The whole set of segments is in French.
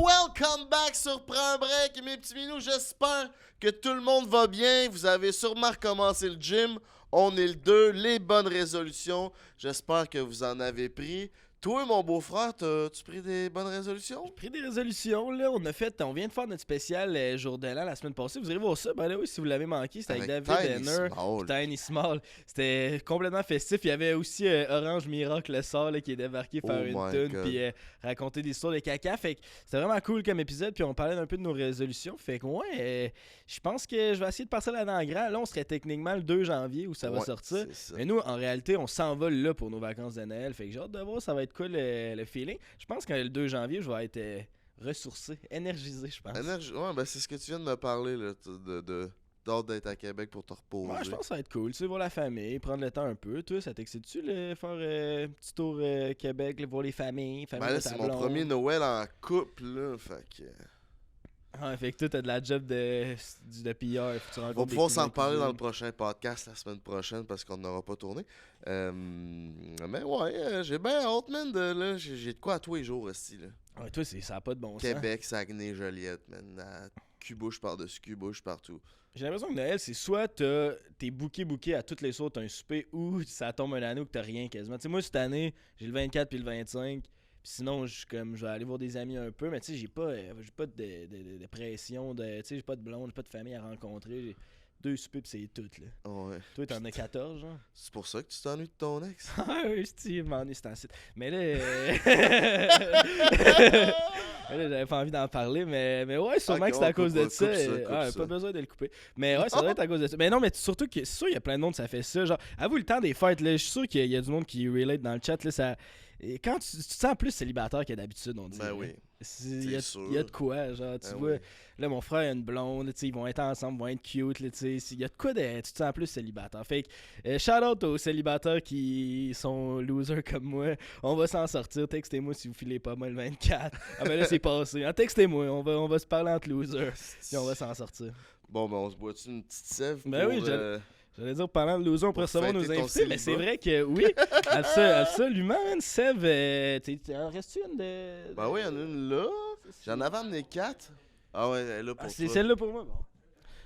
welcome back sur Prends un break, mes petits minous. J'espère que tout le monde va bien. Vous avez sûrement recommencé le gym. On est le 2, les bonnes résolutions. J'espère que vous en avez pris. Toi, mon beau-frère, t'as-tu pris des bonnes résolutions? J'ai pris des résolutions, là. On vient de faire notre spécial jour de l'an la semaine passée. Vous irez voir ça. Ben là, oui, si vous l'avez manqué, c'était avec David Henner. Tiny Small. C'était complètement festif. Il y avait aussi Orange Miracle le sort là, qui est débarqué faire une tune puis raconter des histoires de caca. Fait que c'était vraiment cool comme épisode. Puis on parlait un peu de nos résolutions. Fait que ouais, je pense que je vais essayer de passer là dans le grand. Là, on serait techniquement le 2 janvier où ça va sortir. Mais nous, en réalité, on s'envole là pour nos vacances de Noël. Fait que j'ai hâte de voir, ça va être cool le feeling. Je pense que le 2 janvier, je vais être ressourcé, énergisé, je pense. Ouais, ben c'est ce que tu viens de me parler, là, d'hâte d'être à Québec pour te reposer. Ouais, je pense que ça va être cool. Tu sais, voir la famille, prendre le temps un peu. Toi, ça t'excite-tu, faire un petit tour Québec, là, voir les familles Ben là, c'est mon premier Noël en couple, là, fait que... Ouais, fait que toi, t'as de la job de PR. On va pouvoir s'en reparler dans le prochain podcast la semaine prochaine parce qu'on n'aura pas tourné. Mais ouais, j'ai bien hâte, man. Là, j'ai de quoi à tous les jours aussi. Là. Ouais, toi, ça n'a pas de bon sens. Québec, Saguenay, Joliette, man. Cubouche par-dessus cubouche partout. J'ai l'impression que Noël, c'est soit t'es booké à toutes les sauts, t'as un souper, ou ça tombe un année où que t'as rien quasiment. Tu sais, moi, cette année, j'ai le 24 puis le 25. Pis sinon, je vais aller voir des amis un peu, mais tu sais, j'ai pas de pression, tu sais, j'ai pas de blonde, j'ai pas de famille à rencontrer. J'ai 2 soupers pis c'est tout, là. Ouais. Toi, t'en as 14, genre? C'est pour ça que tu t'ennuies de ton ex? Ah oui, Steve m'ennuie, c'est un site. Mais là... j'avais pas envie d'en parler, mais ouais, sûrement que c'est à cause de ça. Pas besoin de le couper. Mais ouais, ça doit être à cause de ça. Mais non, mais surtout que c'est sûr, il y a plein de monde, ça fait ça. Genre, avoue, le temps des fêtes, là, je suis sûr qu'il y a du monde qui relate dans le chat, là, ça... Et quand tu te sens plus célibataire que d'habitude, on dit. Ben oui. Il y a de quoi, genre, tu vois. Oui. Là, mon frère a une blonde, ils vont être ensemble, vont être cute, il y a de quoi tu te sens plus célibataire. Fait que, shout out aux célibataires qui sont losers comme moi. On va s'en sortir. Textez-moi si vous filez pas mal le 24. Ah, ben là, c'est passé. Hein, textez-moi, on va se parler entre losers. Puis on va s'en sortir. Bon, ben, on se boit-tu une petite sève ben pour... Oui, j'allais dire, parlant de loser, on pourrait recevoir nos invités, mais c'est vrai que oui, absolument, Sève, en reste-tu une de... Ben oui, il y en a une là. J'en avais amené 4. Ah ouais, elle est là pour toi. C'est celle-là pour moi, bon.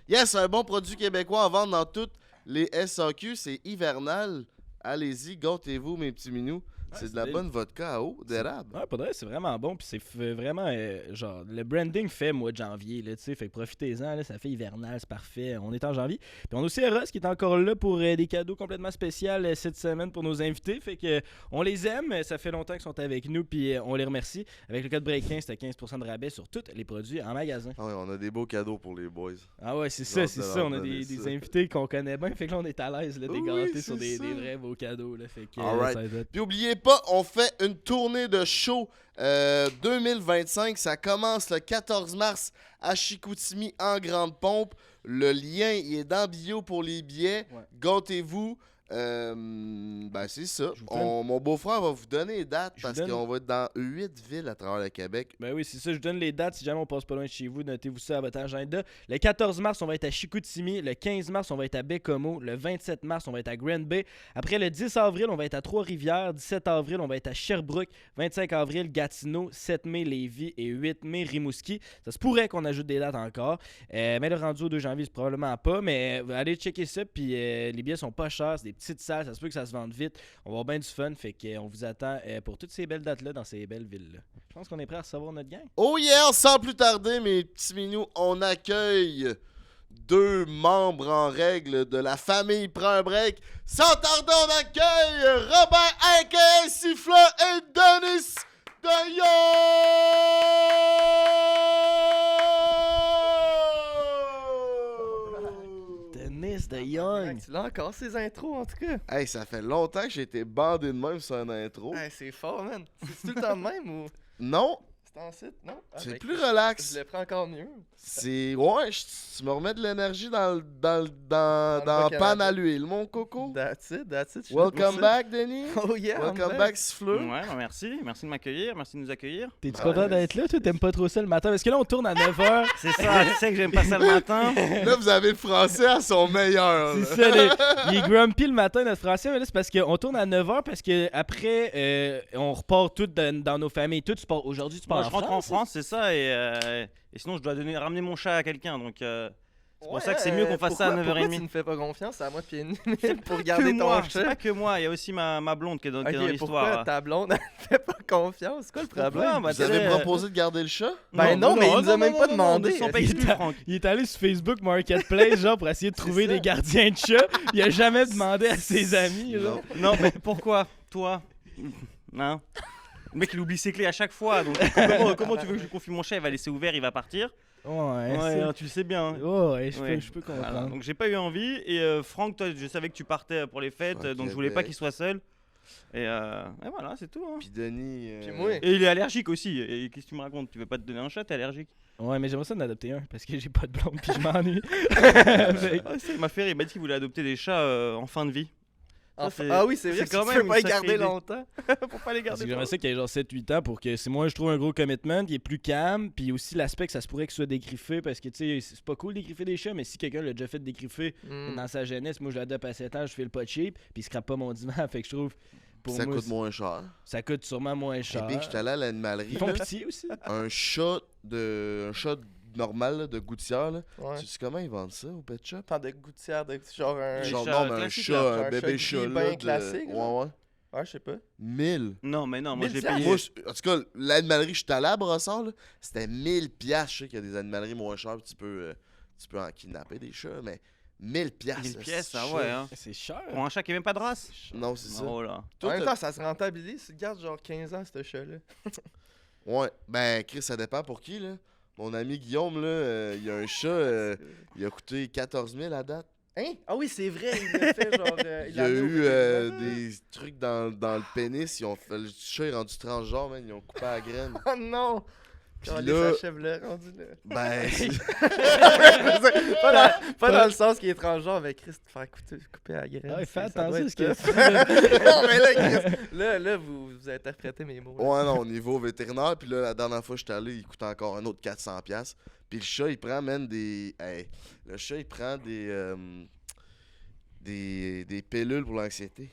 Yes, un bon produit québécois à vendre dans toutes les SAQ, c'est hivernal. Allez-y, gâtez-vous, mes petits minous. C'est de la bonne vodka à eau d'érable. Ouais, pas vrai, c'est vraiment bon. Puis c'est vraiment, genre, le branding fait mois de janvier, là, tu sais. Fait que profitez-en, là, ça fait hivernal, c'est parfait. On est en janvier. Puis on a aussi Eros qui est encore là pour des cadeaux complètement spéciaux cette semaine pour nos invités. Fait que on les aime. Ça fait longtemps qu'ils sont avec nous. Puis on les remercie. Avec le code BREAK15, c'était 15% de rabais sur tous les produits en magasin. Ah ouais, on a des beaux cadeaux pour les boys. Ah ouais, c'est ça. On a des invités qu'on connaît bien. Fait que là, on est à l'aise de gâter sur des vrais beaux cadeaux. Là. Fait que, right. Puis oubliez pas, on fait une tournée de show 2025. Ça commence le 14 mars à Chicoutimi en grande pompe. Le lien il est dans bio pour les billets. Ouais. Gâtez-vous. Ben c'est ça. Mon beau-frère va vous donner les dates parce qu'on va être dans 8 villes à travers le Québec. Ben oui, c'est ça. Je vous donne les dates. Si jamais on passe pas loin de chez vous, notez-vous ça à votre agenda. Le 14 mars, on va être à Chicoutimi. Le 15 mars, on va être à Baie-Comeau. Le 27 mars, on va être à Grand Bay. Après, le 10 avril, on va être à Trois-Rivières. 17 avril, on va être à Sherbrooke. 25 avril, Gatineau. 7 mai, Lévis. Et 8 mai, Rimouski. Ça se pourrait qu'on ajoute des dates encore. Mais le rendu au 2 janvier, c'est probablement pas. Mais allez checker ça. Puis les billets sont pas chers. C'est des petites salles, ça se peut que ça se vende vite. On va avoir bien du fun, fait qu'on vous attend pour toutes ces belles dates-là dans ces belles villes-là. Je pense qu'on est prêt à recevoir notre gang. Oh yeah, sans plus tarder, mes petits minous, on accueille 2 membres en règle de la famille Prends un break. Sans tarder, on accueille Robert aka Siffleur et Denis de Young. De Young. Tu l'as encore ces intros en tout cas. Hey, ça fait longtemps que j'ai été bandé de même sur un intro. Hey, c'est fort, man. C'est tout le temps de même ou. Non. C'est en site, non? C'est plus relax. Je le prends encore mieux. C'est. Ouais, tu me remets de l'énergie dans le pan à l'huile, mon coco. That's it. Welcome back, Denis. Oh yeah. Welcome back, Siffleux. Ouais, merci. Merci de m'accueillir. Merci de nous accueillir. T'es-tu content d'être là? Toi, t'aimes pas trop ça le matin? Parce que là, on tourne à 9h. C'est ça, tu sais que j'aime pas ça le matin. Là, vous avez le français à son meilleur. C'est ça, il est grumpy le matin, notre français. Mais là, c'est parce qu'on tourne à 9h parce que après on repart tous dans nos familles. Toi, aujourd'hui, tu pars je rentre en France, c'est ça, et sinon je dois ramener mon chat à quelqu'un, donc c'est pour ça que c'est mieux qu'on fasse ça à 9h30. Pourquoi tu ne fais pas confiance à moi puis Emile pour garder ton chat? C'est pas que moi, il y a aussi ma blonde qui est dans l'histoire. Pourquoi ta blonde ne fait pas confiance? C'est quoi le problème? Vous avez proposé de garder le chat? Ben non, mais il nous a même pas demandé. Il est allé sur Facebook Marketplace, genre, pour essayer de trouver des gardiens de chat. Il a jamais demandé à ses amis, genre. Non, mais pourquoi? Toi? Non. Le mec, il oublie ses clés à chaque fois, donc comment tu veux que je lui confie mon chat? Il va laisser ouvert, il va partir. Ouais, tu le sais bien. Ouais, je peux comprendre. Voilà. Donc j'ai pas eu envie. Et Franck, toi, je savais que tu partais pour les fêtes, donc je voulais pas qu'il soit seul. Et voilà, c'est tout. Hein. Puis Denis. Puis moi. Et il est allergique aussi. Et qu'est-ce que tu me racontes? Tu veux pas te donner un chat? T'es allergique? Ouais, mais j'aimerais ça d'adopter un parce que j'ai pas de blonde puis je m'ennuie. Il m'a fait rire. Il m'a dit qu'il voulait adopter des chats en fin de vie. Ah oui, c'est vrai, quand tu même peux pas les une garder sacrée longtemps. Pour pas les garder. J'aimerais ça qu'il y ait genre 7-8 ans pour que c'est moi je trouve un gros commitment, il est plus calme, puis aussi l'aspect que ça se pourrait qu'il soit dégriffé parce que tu sais, c'est pas cool dégriffer des chats, mais si quelqu'un l'a déjà fait dégriffer dans sa jeunesse, moi je l'adopte à 7 ans, je fais le pas cheap, puis il scrape pas mon divan, fait que je trouve pour ça moi, coûte moins cher. Ça coûte sûrement moins cher. Et puis que j'étais allé à l'animalerie. Ils font pitié aussi. Un chat normal là, de gouttière là. Ouais. Tu sais comment ils vendent ça au pet shop? Tant de gouttière, genre un. Genre chats non, mais un classiques, chat, un bébé gris chat bien là. classique, Ouais. Ouais, je sais pas. 1000. Non, mais non, moi je l'ai 1000 payé. Moi, en tout cas, l'animalerie, je suis allé à Brossard, là, c'était 1000$. Je sais qu'il y a des animaleries moins chères, tu peux en kidnapper des chats, mais 1000$. 1000 pièces, c'est ah cher. ouais. Hein. C'est cher. Pour un chat qui est même pas de race. Non, c'est ça. Oh là. Toi, En même t'as- temps, ça se rentabilise. Si tu gardes genre 15 ans, ce chat-là. Ouais, ben Chris, ça dépend pour qui, là. Mon ami Guillaume, là, il a un chat, il a coûté 14 000 à date. Hein? Ah oui, c'est vrai, il l'a fait genre. Il y a eu des trucs dans le pénis, ils ont fait, le chat est rendu transgenre, man, ils ont coupé la graine. Oh non! Puis Quand là, les achève là, rendu là. ben, c'est- Pas dans le sens qui est transgenre, mais Chris, te faire couper la graine. Ah, fais ça doit attention à être ce que tough. Non, mais là, Chris, là, vous interprétez mes mots. là. ouais, non, au niveau vétérinaire, puis là, la dernière fois que j'étais allé, il coûte encore un autre 400$. Puis le chat, il prend, man, le chat, il prend des pilules pour l'anxiété.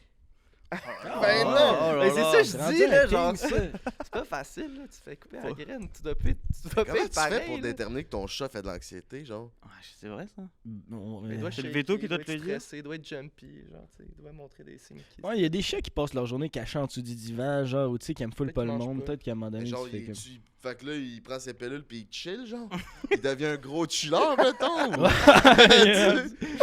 Ben non! Mais c'est ça que je rendu dis, un là, king, genre, ça. c'est pas facile, là, tu fais couper la graine, tu dois payer Comment tu fais pareil, pour là. déterminer que ton chat fait de l'anxiété, genre? Ouais, c'est vrai ça. Il doit C'est le shaker, veto qui il doit doit te le être dire. stressé, il doit être jumpy, genre, tu sais, il doit montrer des signes. Ouais, il y a des chats qui passent leur journée cachés en dessous du divan, genre, ou tu sais, qui aiment full Peut-être pas le qu'ils mangent monde. pas. Peut-être qu'à un moment donné, Genre, tu fais il comme... fait que là, il prend ses pilules puis il chill, genre. Il devient un gros chiller, mettons.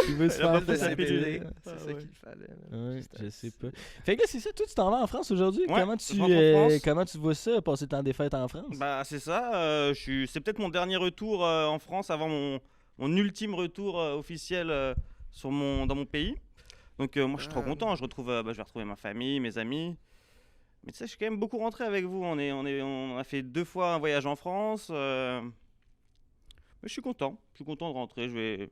Il veut se Il a pas faire fait sa taper. pilule. C'est ça qu'il fallait. là. Ouais, Juste je un sais petit- pas. Fait que là, c'est ça, toi, tu t'en vas en France aujourd'hui? Ouais, comment, je rentre en France. comment tu vois ça, passer le temps des fêtes en France? Bah c'est ça. C'est peut-être mon dernier retour en France avant mon ultime retour officiel dans mon pays. Donc moi je suis trop content. Je vais retrouver ma famille, mes amis. Mais tu sais, je suis quand même beaucoup rentré avec vous. On a fait 2 fois un voyage en France. Mais je suis content. Je suis content de rentrer. Je vais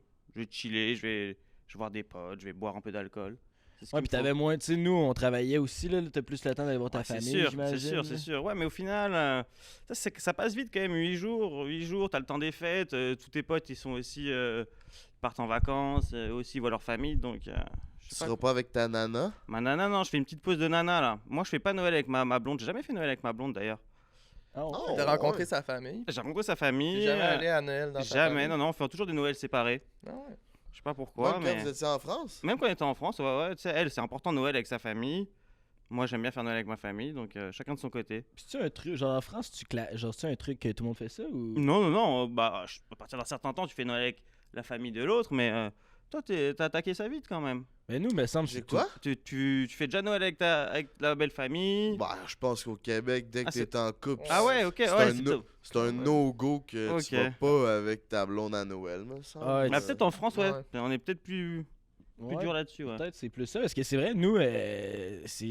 chiller. Je vais voir des potes. Je vais boire un peu d'alcool. C'est ce Ouais, qu'il puis me faut. t'avais moins, tu sais, nous, on travaillait aussi, là, t'as plus le temps d'aller voir ta Ouais, famille, c'est j'imagine. sûr, c'est sûr. Ouais, mais au final, ça passe vite quand même. 8 jours, t'as le temps des fêtes. Tous tes potes, ils sont aussi partent en vacances, aussi ils voient leur famille. Donc, je Tu sais pas. seras pas avec ta nana? Ma nana, non, je fais une petite pause de nana là. Moi, je fais pas Noël avec ma blonde. J'ai jamais fait Noël avec ma blonde d'ailleurs. Ah ouais. Oh, T'as rencontré ouais. sa famille. J'ai rencontré sa famille. T'es jamais allé à Noël dans ta Jamais, famille. non, on fait toujours des Noëls séparés. Ah ouais. Je sais pas pourquoi, Même mais. quand vous étiez en France? Même quand on était en France, ouais, tu sais, elle, c'est important Noël avec sa famille. Moi, j'aime bien faire Noël avec ma famille, donc chacun de son côté. Puis c'est un truc, genre en France, genre c'est un truc que tout le monde fait ça ou? Non, bah, à partir d'un certain temps, tu fais Noël avec la famille de l'autre, mais toi, t'as attaqué ça vite quand même. Mais nous, me semble J'ai c'est quoi? Tu fais déjà Noël avec la belle famille. Bah, je pense qu'au Québec, dès que Ah, c'est- t'es en couple, Ah ouais, ok, c'est ouais, un c'est no- tout. c'est un no-go que Ok. tu vas pas avec ta blonde à Noël, me semble. Ah, ouais, Bah, peut-être en France, ouais. Ouais. On est peut-être plus Ouais, dur là-dessus, ouais. peut-être c'est plus ça, parce que c'est vrai, nous,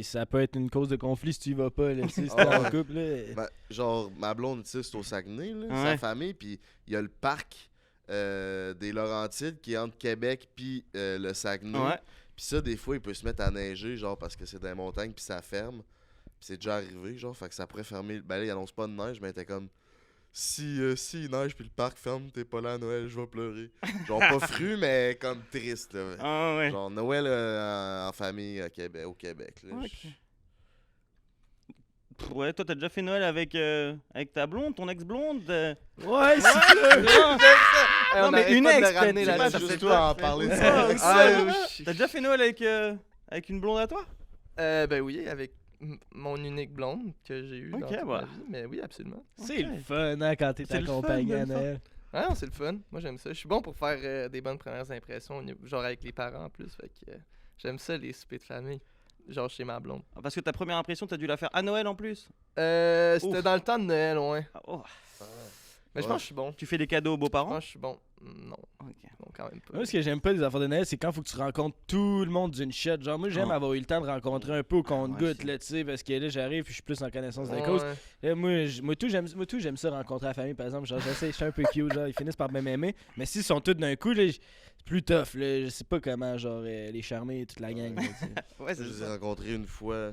ça peut être une cause de conflit si tu y vas pas, là, tu sais, si t'es Ah en ouais. couple, là. Ben, genre, ma blonde, tu sais, c'est au Saguenay, là, Ouais. sa famille, puis il y a le parc des Laurentides qui est entre Québec puis le Saguenay. Ouais. Puis ça, des fois, il peut se mettre à neiger, genre, parce que c'est dans les montagnes, puis ça ferme. Puis c'est déjà arrivé, genre, fait que ça pourrait fermer. Ben là, il annonce pas de neige, mais t'es comme... Si il neige puis le parc ferme, t'es pas là à Noël, je vais pleurer. Genre, pas fru, mais comme triste, là. Ah ouais. Genre, Noël en famille au Québec, là. Ok. Ouais, toi, t'as déjà fait Noël avec ta blonde, ton ex-blonde Ouais, c'est Non, mais une ex, ramener C'est la pas ça juste fait toi à en parler de Ouais, ça. ouais. T'as déjà fait Noël avec une blonde à toi? Ben oui, avec mon unique blonde que j'ai eue dans Ok, toute bah. ma vie. Mais oui, absolument. C'est le fun, hein, quand t'es C'est le fun, accompagné à le fun. Noël. Ah non, c'est le fun. Moi, j'aime ça. Je suis bon pour faire des bonnes premières impressions, genre avec les parents en plus. Fait que j'aime ça, les soupers de famille. Genre chez ma blonde. Parce que ta première impression, t'as dû la faire à Noël en plus. C'était Ouf. dans le temps de Noël, ouais. Ah, oh. Mais je pense que je suis bon. Tu fais des cadeaux aux Je beaux-parents? pense que je suis bon. Non, Ok. non, quand même pas. Moi, ce que j'aime pas des affaires de Noël, c'est quand faut que tu rencontres tout le monde d'une shot. Genre, moi, j'aime Ah. avoir eu le temps de rencontrer un peu au compte-goutte, Ouais, là, tu sais, parce que là, j'arrive puis je suis plus en connaissance de Ouais. cause. Là, moi, j'aime ça rencontrer la famille, par exemple. Genre, je suis un peu cute, genre, ils finissent par m'aimer. Mais s'ils sont tous d'un coup, là, c'est plus tough, là. Je sais pas comment, genre, les charmer, toute la gang, là, tu sais. Ouais, Je c'est les ai ça. rencontrés une fois,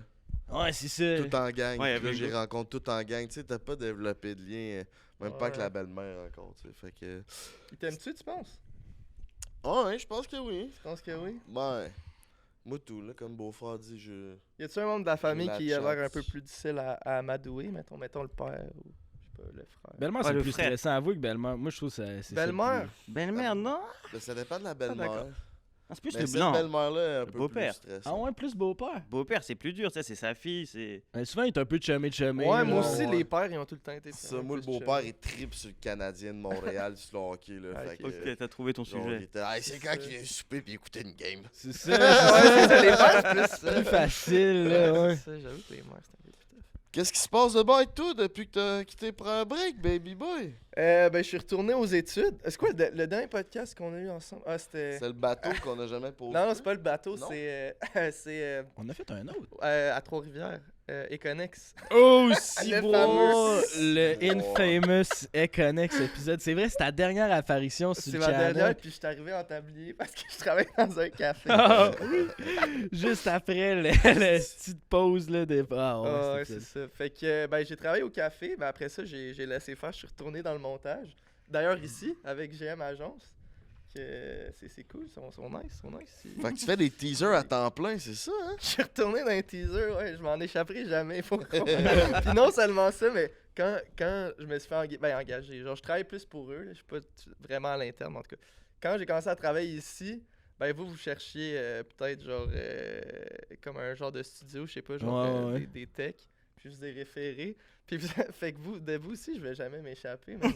Ouais, c'est ça. tout en gang. Ouais, Puis là, avec j'ai vous. rencontré tout en gang. Tu sais, t'as pas développé de lien, même pas avec Ouais. la belle-mère encore, tu sais. Fait que. Il t'aime-tu, tu penses? Ouais, je pense que oui. Je pense que oui. Ouais. Moi, tout, là, comme beau-frère dit, je. Y a-tu un membre de la famille la qui a l'air chatte. un peu plus difficile à amadouer? Mettons le père ou je sais pas, le frère. Belle-mère, Ouais, c'est le plus frère. stressant à vous que belle-mère. Moi, je trouve que c'est ça le Belle-mère? Belle-mère, non? Ça dépend de la d'accord. belle-mère. Ah, c'est plus Mais le cette blanc. belle-mère-là est un Le peu plus beau-père. plus. Ah stressante. ouais, plus beau-père. Beau-père, c'est plus dur, ça, c'est sa fille, c'est. Souvent, il est un peu chumé. Ouais, moi là. aussi, ouais. les pères, ils ont tout le temps été. Ça, un moi, le peu beau-père, chumés. il tripe sur le Canadien de Montréal, sur le hockey, là. Ah, Fait que, Ok, t'as trouvé ton genre, il sujet. était, hey, c'est C'est quand ça. qu'il vient souper puis écouter une game. C'est ça. Ouais, c'est ça, les pères, c'est plus ça. plus facile, là, ouais. C'est ça, j'avoue que les mères, c'est un peu plus tough. Qu'est-ce qui se passe de bon avec toi depuis que t'as quitté pour un break, baby boy? Ben, je suis retourné aux études. C'est quoi le dernier podcast qu'on a eu ensemble? Ah, c'était. C'est le bateau qu'on a jamais posé. Non, non, c'est pas le bateau, Non? c'est. c'est On a fait un autre. à Trois-Rivières, Econex. Oh, si Le beau! fameux. Le infamous Econex épisode. C'est vrai, c'est ta dernière apparition sur C'est le ma channel. dernière, puis je suis arrivé en tablier parce que je travaille dans un café. Ah, oui. Juste après la petite pause là, de. Ah, ouais, Ah ouais, c'est c'est ça. Fait que ben, j'ai travaillé au café, mais après ça, j'ai laissé faire, je suis retourné dans le montage. D'ailleurs, ici, avec GM Agence, que c'est cool, ils sont nice, ils- Fait que tu fais des teasers à temps plein, c'est ça, hein? Je suis retourné dans un teaser, ouais, je m'en échapperai jamais, faut croire. Puis non seulement ça, mais quand je me suis fait engager, genre je travaille plus pour eux, là, je suis pas vraiment à l'interne en tout cas. Quand j'ai commencé à travailler ici, ben vous cherchiez peut-être genre comme un genre de studio, je sais pas, genre Ouais. des techs, puis je vous ai référé. Puis fait que de vous aussi, je vais jamais m'échapper. Man.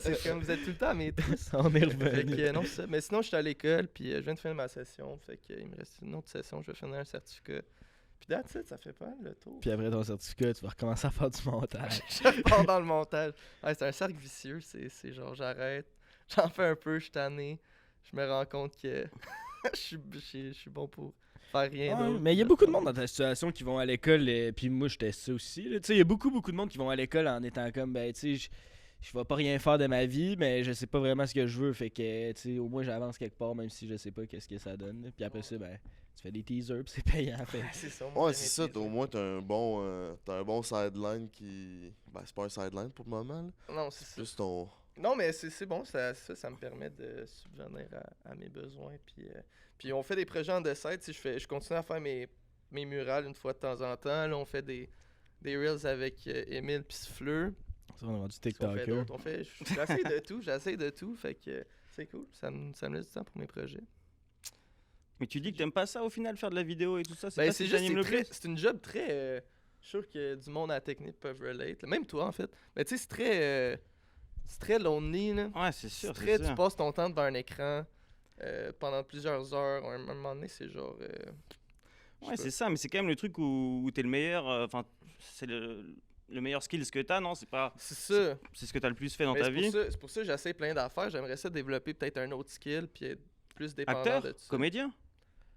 C'est comme vous êtes tout le temps à mes trousses. On est Fait revenu. que non, c'est ça. Mais sinon, je suis à l'école, puis je viens de finir ma session. Fait qu'il me reste une autre session, je vais finir un certificat. Puis that's it, ça fait pas mal le tour. Puis après ton certificat, tu vas recommencer à faire du montage. Je pars dans le montage. Ouais, c'est un cercle vicieux, c'est genre j'arrête, j'en fais un peu, je suis tanné, je me rends compte que je suis bon pour faire rien Ouais, d'autre. mais il y a beaucoup de monde dans ta situation qui vont à l'école, puis moi j'étais ça aussi. Tu sais, il y a beaucoup de monde qui vont à l'école en étant comme, ben, tu sais, je vais pas rien faire de ma vie, mais je sais pas vraiment ce que je veux. Fait que, tu sais, au moins j'avance quelque part, même si je sais pas qu'est-ce que ça donne. Puis après ça, ben, tu fais des teasers, puis c'est payant. Fait. C'est ça. moi, Ouais, j'aime c'est ça, les au moins t'as un bon sideline qui. Ben, c'est pas un sideline pour le moment, là. Non, c'est ça. Plus ton. Non, mais c'est bon, ça me permet de subvenir à mes besoins. Puis on fait des projets en dessin. Je continue à faire mes murales une fois de temps en temps. Là, on fait des reels avec Émile puis Fleur. Ça, on est rendu Qu'est-ce qu'on fait TikToker. d'autre? J'essaie de tout, fait que c'est cool. Ça me laisse du temps pour mes projets. Mais tu dis que t'aimes pas ça au final, faire de la vidéo et tout ça? C'est Ben, pas c'est ce qui juste, t'anime le plus? c'est une job très. Je suis sûr que du monde à la technique peuvent relate. là. Même toi, en fait. Mais tu sais, c'est très lonely, là. Ouais, c'est sûr. C'est très, c'est tu sûr. passes ton temps devant un écran pendant plusieurs heures. À un moment donné, c'est genre. Ouais, c'est ça, mais c'est quand même le truc où t'es le meilleur. Enfin, c'est le meilleur skill que t'as, non? C'est pas. C'est ça. C'est ce que t'as le plus fait dans Mais ta vie. c'est pour ça que j'essaie plein d'affaires. J'aimerais ça développer peut-être un autre skill puis être plus dépendant Acteur? de tout ça. Comédien?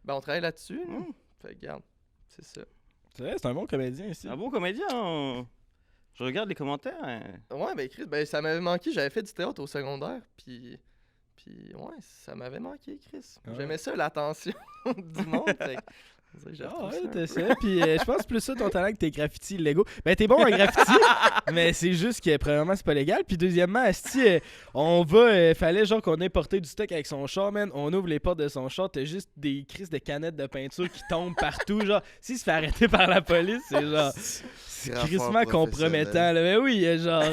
Ben, on travaille là-dessus. là. Mm. Fait que, regarde, c'est ça. C'est vrai, c'est un bon comédien ici. Un bon comédien. Hein. Je regarde les commentaires. Hein. Ouais, ben Chris, ben ça m'avait manqué. J'avais fait du théâtre au secondaire, puis ouais, ça m'avait manqué, Chris. Ouais. J'aimais ça, l'attention du monde. Fait que Ah ouais, t'as ça. Puis je pense plus ça ton talent que tes graffitis Lego. Ben t'es bon en graffiti, mais c'est juste que premièrement c'est pas légal. Puis deuxièmement, asti, fallait genre qu'on ait porté du stock avec son char, man. On ouvre les portes de son char, t'as juste des crises de canettes de peinture qui tombent partout. Genre, s'il se fait arrêter par la police, c'est genre. C'est crissement compromettant. Là. Mais oui, il y a genre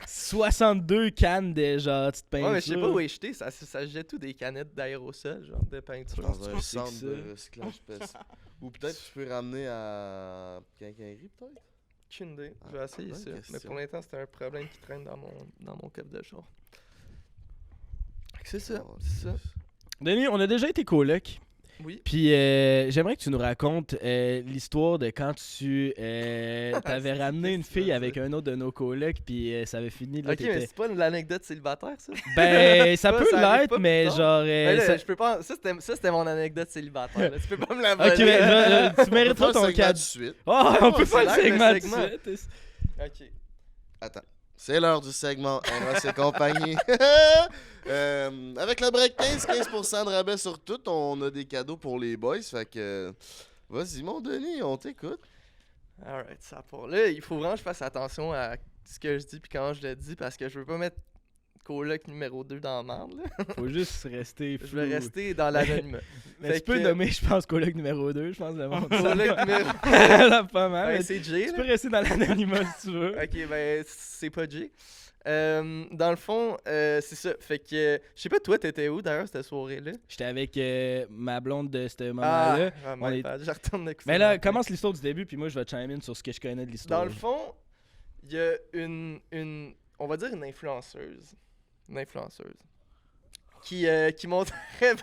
62 cannes de genre petite peinture. Ouais, mais je sais pas où est jeté. Ça se jette tout des canettes d'aérosol, genre de peinture. Dans un centre de recyclage PC. Ou peut-être tu peux ramener à quincaillerie, peut-être? Aucune idée. Je vais essayer ça. Question. Mais pour l'instant, c'était un problème qui traîne dans mon coffre de char. C'est ça. C'est ça. Denis, on a déjà été coloc. Oui. Puis j'aimerais que tu nous racontes l'histoire de quand tu t'avais ramené une fille avec un autre de nos colocs, puis ça avait fini. Là, Ok, mais c'est pas l'anecdote célibataire, ça? Ben, ça peut arrive l'être, pas mais plus tard. genre. Ben là, je peux pas. Ça, c'était mon anecdote célibataire. Là. Tu peux pas me la voler. Ok, mais tu mérites pas ton cadre cadre. de suite. Oh, on peut c'est pas le l'heure, segment le tout de suite. Ok. Attends. C'est l'heure du segment Eros et compagnie. Avec le break 15% de rabais sur tout, on a des cadeaux pour les boys. Fait que, vas-y, mon Denis, on t'écoute. Alright, ça part. Là, il faut vraiment que je fasse attention à ce que je dis puis quand je le dis parce que je veux pas mettre coloc numéro 2 dans la merde. Là. Faut juste rester flou. Je vais rester dans l'anonymat. Mais tu peux nommer, je pense, coloc numéro 2, je pense, le monde. Coloc numéro Pas mal. ben, mais c'est Jay. tu là. peux rester dans l'anonymat si tu veux. Ok, ben c'est pas Jay. Dans le fond, c'est ça. Fait que, je sais pas, toi, t'étais où d'ailleurs cette soirée-là? J'étais avec ma blonde de ce moment-là. Ah, on est- je retourne de Mais là, commence l'histoire du début, puis moi, je vais chime in sur ce que je connais de l'histoire. Dans le fond, il y a une, on va dire une influenceuse. Une influenceuse. Qui montrait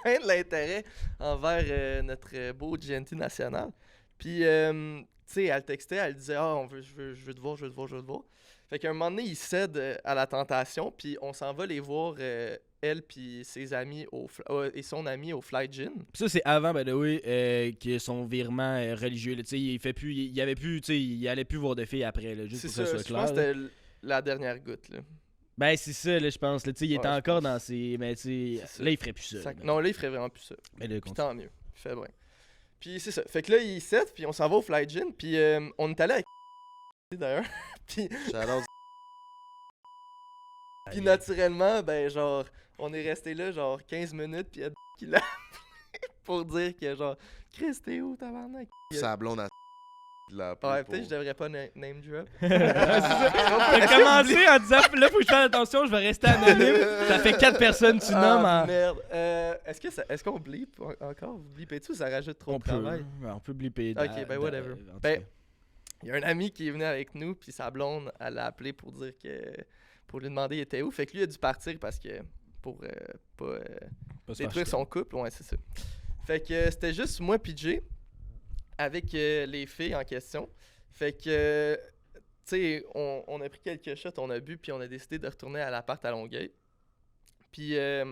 bien de l'intérêt envers notre beau GNT national. Puis, tu sais, elle textait, elle disait « Ah, je veux te voir, je veux te voir, je veux te voir. » Fait qu'à un moment donné, il cède à la tentation, puis on s'en va les voir, elle puis ses amis et son ami au Fly Gin. Puis ça, c'est avant, by the way, que son virement religieux. Là, il avait plus, il allait plus voir de filles après, là, juste C'est pour ça, que ça je soit pense clair. que c'était la dernière goutte, là. Ben, c'est ça, là, je pense. Là, il était Ouais, je encore pense. dans ses. Mais tu C'est ça. là, il ferait plus ça. là, Non, là, il ferait vraiment plus ça. mais là, Puis continue. tant mieux, il fait bien. Puis c'est ça, fait que là, il set, puis on s'en va au Fly Gin, puis on est allé avec d'ailleurs. Puis Shout-out. Puis naturellement, ben genre, on est resté là genre 15 minutes, puis il y a qui l'a appelé pour dire que genre, Chris, t'es où, tabarnak? Sa blonde à l'a appelé Ouais, pour- peut-être que je devrais pas name drop. T'as commencé en disant là, faut que je fasse attention, je vais rester anonyme. Ça fait 4 personnes, tu nommes en. Merde. Est-ce qu'on bleep encore? Vous bleepez-tu ou ça rajoute trop On de peut, travail? on peut blipper. Ok, ben whatever. en tout Ben, cas. il y a un ami qui est venu avec nous, puis sa blonde, elle l'a appelé pour dire que. Pour lui demander il était où. Fait que lui, il a dû partir parce que. Pour pas Pas se faire détruire chier. son couple, ouais, c'est ça. Fait que c'était juste moi puis Jay avec les filles en question. Fait que, tu sais, on a pris quelques shots, on a bu, puis on a décidé de retourner à l'appart à Longueuil. Puis là,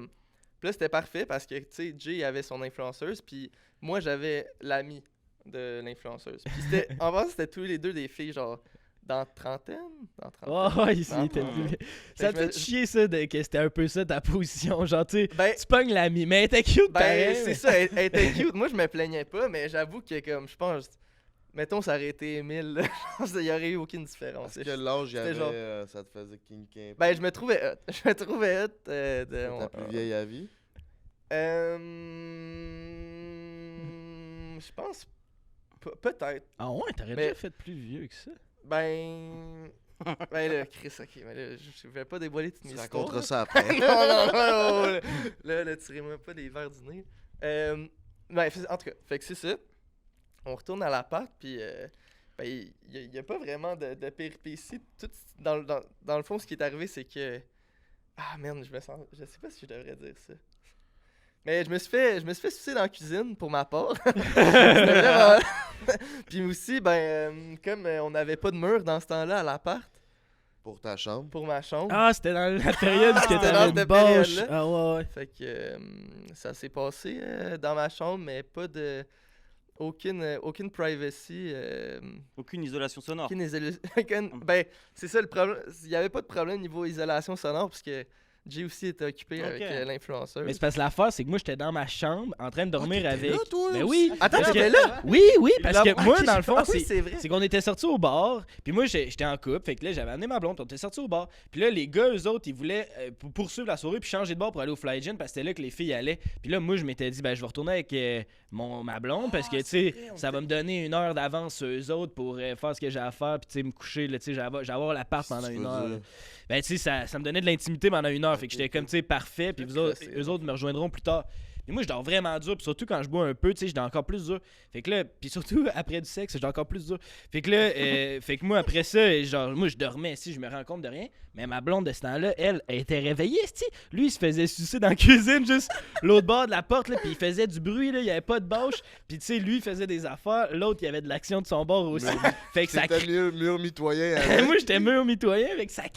c'était parfait parce que, tu sais, Jay avait son influenceuse, puis moi, j'avais l'ami de l'influenceuse. Puis c'était, en vrai, c'était tous les deux des filles, genre, dans trentaine. Dans trentaine. Oh, ouais, ici, Ah, t'es ouais. plus. Fait Ça que te fait chier, ça, que c'était un peu ça ta position. Genre, tu sais, Ben, tu pognes l'ami, mais elle était cute, pareil. c'est mais- ça, elle était cute. Moi, je me plaignais pas, mais j'avoue que, comme, je pense, mettons, ça aurait été Emile, là, je pense qu'il y aurait eu aucune différence. Est-ce que l'âge, il y C'était avait, genre- ça te faisait kinker? Ben, je me trouvais hot. Je me trouvais hot Ta plus vieille à vie? Je pense peut-être. Ah ouais, t'aurais Mais- déjà fait plus vieux que ça. Ben là, Chris, ok, mais là, je vais pas dévoiler toutes mes Tu histoires. raconteras là. ça après. non, là, tirez-moi pas des verres du nez. Ben, en tout cas, fait que c'est ça. On retourne à l'appart, puis ben, il y a pas vraiment de péripéties. Tout, dans le fond, ce qui est arrivé, c'est que... Ah, merde, je sais pas si je devrais dire ça. Mais je me suis fait sucer dans la cuisine, pour ma part. C'était vraiment... Puis aussi, ben, comme on n'avait pas de mur dans ce temps-là à l'appart, Pour ta chambre. pour ma chambre, Ah, c'était dans la période où C'était t'avais dans une cette bâche. période-là. Ah ouais, ouais. fait que ça s'est passé dans ma chambre, mais pas de... Aucune privacy. Aucune isolation sonore. Ben, c'est ça le problème. Il n'y avait pas de problème niveau isolation sonore, parce que Jay aussi était occupé avec l'influenceuse. Mais c'est parce que l'affaire, c'est que moi, j'étais dans ma chambre en train de dormir avec. Là, toi, Mais oui! Attends, parce t'étais que... là? Oui, parce que moi, dans le fond, c'est vrai. c'est qu'on était sortis au bar, puis moi, j'étais en couple, fait que là, j'avais amené ma blonde, puis on était sortis au bar. Puis là, les gars, eux autres, ils voulaient poursuivre la soirée, puis changer de bar pour aller au Fly Gin, parce que c'était là que les filles allaient. Puis là, moi, je m'étais dit, ben, je vais retourner avec ma blonde, parce que, tu sais, ça va me donner une heure d'avance sur eux autres pour faire ce que j'ai à faire, puis, tu sais, me coucher, tu sais, j'ai avoir l'appart pendant une heure. Ben, tu sais, ça me donnait de l'intimité pendant une heure, fait que j'étais comme, tu sais, parfait, puis eux autres me rejoindront plus tard. Et moi, je dors vraiment dur, puis surtout quand je bois un peu, tu sais, je dors encore plus dur. Fait que là, puis surtout après du sexe, je dors encore plus dur. Fait que là, fait que moi, après ça, genre, moi, je dormais, si je me rends compte de rien. Mais ma blonde de ce temps-là, elle était réveillée, tu sais. Lui, il se faisait sucer dans la cuisine, juste l'autre bord de la porte, là, puis il faisait du bruit, là, il y avait pas de bâche. Puis tu sais, lui, il faisait des affaires, l'autre, il y avait de l'action de son bord aussi. Fait que ça c'était mur mitoyen. Moi, j'étais mur mitoyen, fait que ça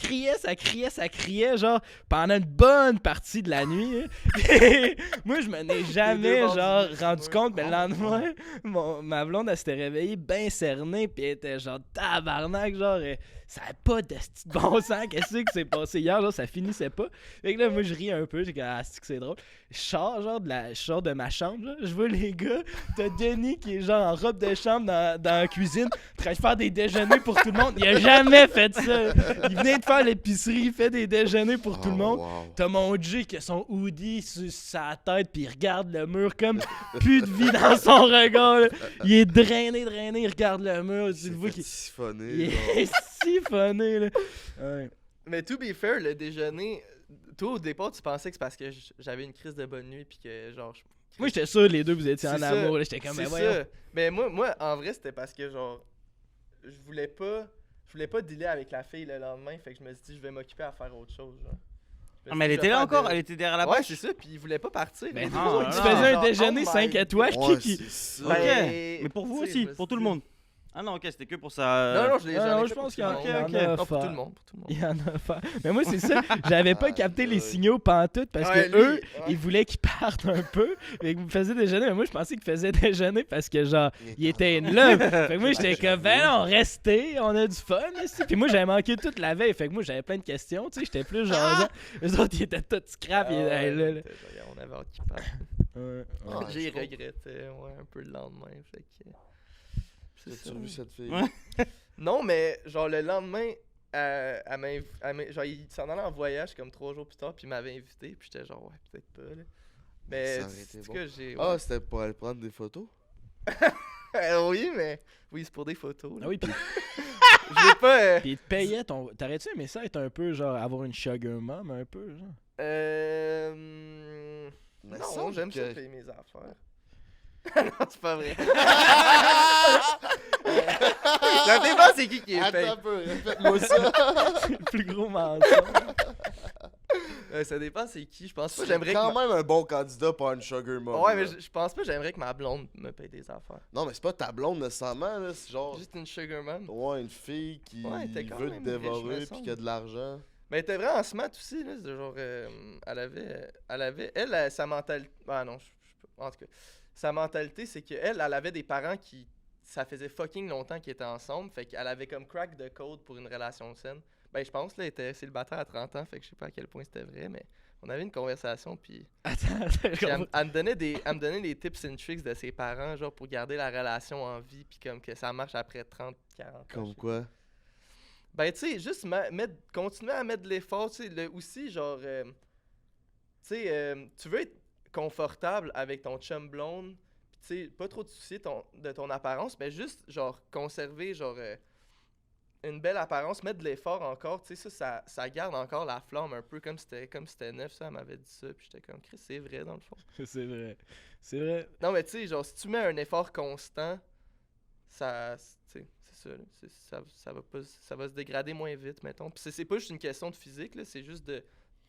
criait, genre, pendant une bonne partie de la nuit. Moi, je me n'ai jamais, genre, rendu compte, mais le lendemain, ma blonde, elle s'était réveillée bien cernée, puis elle était genre tabarnak, genre, ça n'avait pas de bon sens, qu'est-ce que c'est passé hier, genre, ça finissait pas. Fait que là, moi, je ris un peu, j'ai dit, ah, c'est que c'est drôle. Je sors, genre, de ma chambre, genre, je vois les gars, t'as Denis qui est, genre, en robe de chambre dans la cuisine, en train de faire des déjeuners pour tout le monde. Il a jamais fait ça. Il venait de faire l'épicerie, il fait des déjeuners pour tout le monde. Wow. T'as mon Jay qui a son hoodie sur sa tête, puis il regarde le mur comme plus de vie dans son regard. Là. Il est drainé, il regarde le mur. Tu le vois qu'il siphonné. il est siphonné. Là. Ouais. Mais to be fair, le déjeuner, toi au départ, tu pensais que c'est parce que j'avais une crise de bonne nuit, puis que genre. Moi, j'étais sûr les deux, vous étiez C'est en ça. amour. Là. J'étais comme, C'est mais voyons. ça. Mais moi, en vrai, c'était parce que genre, je voulais pas dealer avec la fille le lendemain, fait que je me suis dit, je vais m'occuper à faire autre chose. Genre. Ah, mais elle était là encore, elle était derrière la Ouais, bâche. c'est ça, puis il voulait pas partir. Mais Les non, autres, tu ils faisais disaient un genre, déjeuner oh 5 my étoiles. Ouais, qui... c'est ça. Ok, Ben, mais pour vous tu sais, aussi, je me pour suis tout le dit- monde. Ah non, ok, c'était que pour ça. Non, je Non, ai je fait pense pour qu'il y en tout a- le monde. il y en a Pas pour faire. tout le monde, pour tout le monde. Il y en a pas. Mais moi, c'est ça. J'avais pas capté les signaux pantoute parce Ouais, que lui, eux, ouais. ils voulaient qu'ils partent un peu. Et qu'ils me faisaient déjeuner. Mais moi, je pensais qu'ils faisaient déjeuner parce que, genre, ils étaient in love. Fait que moi, j'étais comme, ben non, restez, on a du fun ici. Puis moi, j'avais manqué toute la veille. Fait que moi, j'avais plein de questions. Tu sais, j'étais plus genre. Eux autres, ils étaient tous scrap. Ah Ils étaient ouais, là. on avait hâte qu'il parte. Ouais. Ah, J'ai je comprends. regretté un peu le lendemain. Fait que. C'est ça. As-tu vu cette fille? Ouais. Non, mais genre le lendemain, genre il s'en allait en voyage comme 3 jours plus tard, puis il m'avait invité, puis j'étais genre ouais, peut-être pas là. Mais Ça aurait été en tout bon. cas, j'ai. Ah, c'était pour aller prendre des photos? Oui, mais oui, c'est pour des photos. Ah Là. oui, puis Je vais pas. ils te payaient ton. T'aurais-tu aimé ça être un peu, genre, avoir une sugar mom, un peu, genre? Mais Non, semble j'aime ça que- payer mes affaires. Non, c'est pas vrai. Ça dépend c'est qui est payé. Attends un peu, répète-moi ça. C'est le plus gros mensonge. Ça dépend c'est qui. Je pense pas. C'est J'aimerais quand que. même un bon candidat pour une sugar mom. Ouais, mais là. je pense pas. J'aimerais que ma blonde me paye des affaires. Non, mais c'est pas ta blonde nécessairement, là. C'est genre. Juste une sugar mom. Ouais, une fille qui Ouais, t'es quand veut te même riche, me dévorer puis semble. qui a de l'argent. Mais elle était vraiment smart aussi, là. C'est genre. Elle, sa mentalité. Ah non, en tout cas. Sa mentalité, c'est qu'elle avait des parents qui. Ça faisait fucking longtemps qu'ils étaient ensemble. Fait qu'elle avait comme crack de code pour une relation saine. Ben, je pense, là, elle était célibataire à 30 ans. Fait que je sais pas à quel point c'était vrai, mais on avait une conversation, puis. Attends, Puis elle me donnait des tips and tricks de ses parents, genre pour garder la relation en vie, puis comme que ça marche après 30, 40 ans. je Comme sais quoi? ben, tu sais, juste continuer à mettre de l'effort, tu sais, aussi, genre, tu sais, tu veux être confortable avec ton chum blonde, pis tu sais, pas trop te soucier de ton apparence, mais juste, genre, conserver, genre, une belle apparence, mettre de l'effort encore, tu sais, ça garde encore la flamme un peu, comme si c'était neuf, ça, elle m'avait dit ça, puis j'étais comme, Chris, c'est vrai, dans le fond. C'est vrai. C'est vrai. Non, mais tu sais, genre, si tu mets un effort constant, ça, tu sais, c'est ça, là, ça va se dégrader moins vite, mettons. Puis c'est pas juste une question de physique, là, c'est juste de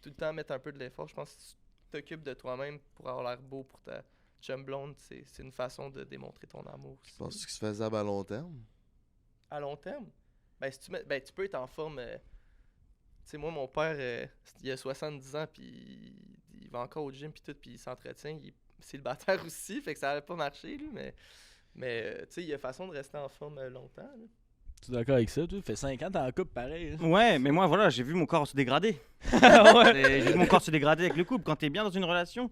tout le temps mettre un peu de l'effort. Je pense que si tu t'occupes de toi-même pour avoir l'air beau pour ta chum blonde, c'est une façon de démontrer ton amour aussi. Penses-tu que c'est faisable à long terme? À long terme, ben, si tu peux être en forme. Tu sais, moi, mon père, il a 70 ans, puis il va encore au gym, puis tout, puis il s'entretient. Il est célibataire aussi, fait que ça n'aurait pas marché, lui, mais tu sais, il y a façon de rester en forme longtemps. Là. Tu es d'accord avec ça? Tu fais 5 ans, t'es en couple pareil. Hein? Ouais, mais moi, voilà, j'ai vu mon corps se dégrader. Ouais. J'ai vu mon corps se dégrader avec le couple. Quand t'es bien dans une relation,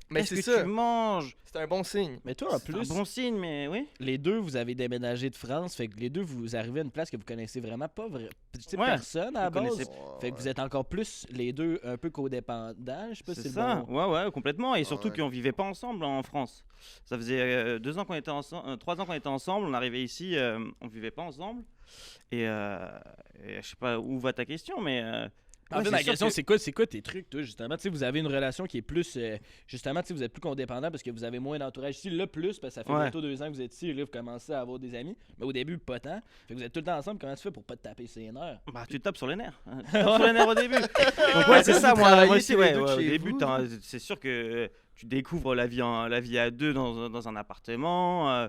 Mais qu'est-ce c'est que ça. tu manges? C'est un bon signe. Mais toi, en C'est plus, un bon signe, mais oui. les deux, vous avez déménagé de France. Fait que les deux, vous arrivez à une place que vous connaissez vraiment pas Ouais, personne à la vous base. connaissez- Fait que vous êtes encore plus, les deux, un peu codépendants. Je sais pas si C'est c'est ça, le bon. ouais, complètement. Et surtout ouais. qu'on vivait pas ensemble en France. Ça faisait 2 ans qu'on était ensemble, 3 ans qu'on était ensemble. On arrivait ici, on vivait pas ensemble. Et je sais pas où va ta question, mais. En ouais, fait, c'est ma sûr question, que- c'est quoi tes trucs, toi, justement? Tu sais, vous avez une relation qui est plus. Justement, tu sais, vous êtes plus codépendant parce que vous avez moins d'entourage ici. Là, plus, parce que ça fait Ouais. bientôt 2 ans que vous êtes ici. Et là, vous commencez à avoir des amis. Mais au début, pas tant. Fait que vous êtes tout le temps ensemble. Comment tu fais pour pas te taper ses nerfs? Bah, tu tapes sur les nerfs. Tu tapes sur les nerfs au début. Donc, ouais, c'est vous ça, moi travaillez aussi, tous les ouais. deux de Au chez début, vous, c'est sûr que tu découvres la vie à deux dans un appartement.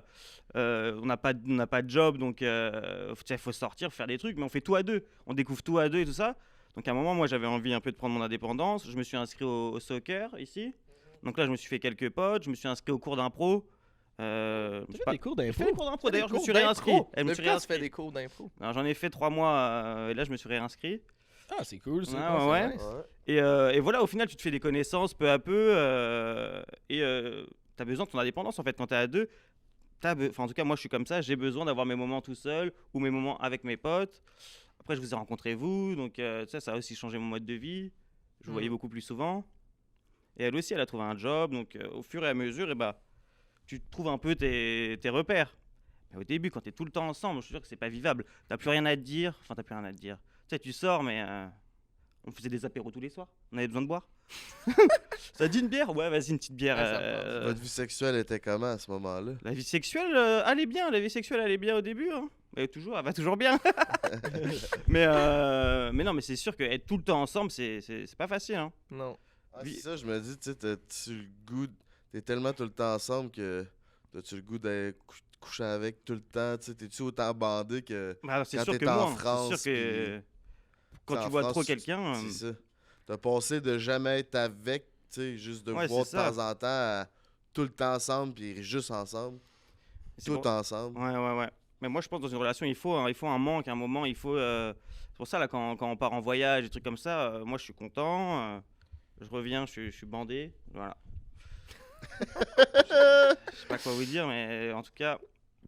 On n'a pas de job, donc il faut sortir, faire des trucs, mais on fait tout à deux. On découvre tout à deux et tout ça. Donc à un moment, moi, j'avais envie un peu de prendre mon indépendance. Je me suis inscrit au soccer ici. Donc là, je me suis fait quelques potes. Je me suis inscrit au cours d'impro. Tu J'ai fais pas- des cours j'ai d'impro? fait des cours d'impro. D'ailleurs, je me suis Cours réinscrit. d'impro. Je me Depuis suis quand tu fais réinscrit. des cours d'impro? Alors, j'en ai fait 3 mois et là, je me suis réinscrit. Ah, c'est cool, ça. Ouais, ouais, ouais. Et voilà, au final, tu te fais des connaissances peu à peu. Tu as besoin de ton indépendance en fait. Quand tu es à deux, enfin, en tout cas, moi, je suis comme ça. J'ai besoin d'avoir mes moments tout seul ou mes moments avec mes potes. Après, je vous ai rencontré vous. Donc, ça a aussi changé mon mode de vie. Je vous voyais beaucoup plus souvent. Et elle aussi, elle a trouvé un job. Donc, au fur et à mesure, tu trouves un peu tes repères. Mais au début, quand tu es tout le temps ensemble, je suis sûr que c'est pas vivable. T'as plus rien à te dire. Enfin, t'as plus rien à te dire. Tu sais, tu sors, mais on faisait des apéros tous les soirs. On avait besoin de boire. Ça te dit une bière? Ouais, vas-y, une petite bière. Ouais, ça me Votre vie sexuelle était comment à ce moment-là? La vie sexuelle allait bien. La vie sexuelle allait bien au début. Hein. Elle va toujours bien. mais non, mais c'est sûr qu'être tout le temps ensemble, c'est pas facile. Hein. Non. Ah, c'est ça, je me dis, tu sais, t'as-tu le goût. T'es tellement tout le temps ensemble que t'as-tu le goût d'aller coucher avec tout le temps? Tu sais, t'es-tu autant bandé que. Bah, c'est Quand sûr t'es que en moi, France, c'est sûr que quand en tu vois France, trop quelqu'un. C'est ça. T'as passé de jamais être avec, tu sais, juste de Ouais, voir de c'est ça. temps en temps à tout le temps ensemble, puis juste ensemble. c'est Tout pour- ensemble. Ouais. Mais moi, je pense que dans une relation, il faut un manque, un moment. C'est pour ça, là, quand on part en voyage, des trucs comme ça, moi, je suis content. Je reviens, je suis bandé. Voilà. Je sais pas quoi vous dire, mais en tout cas.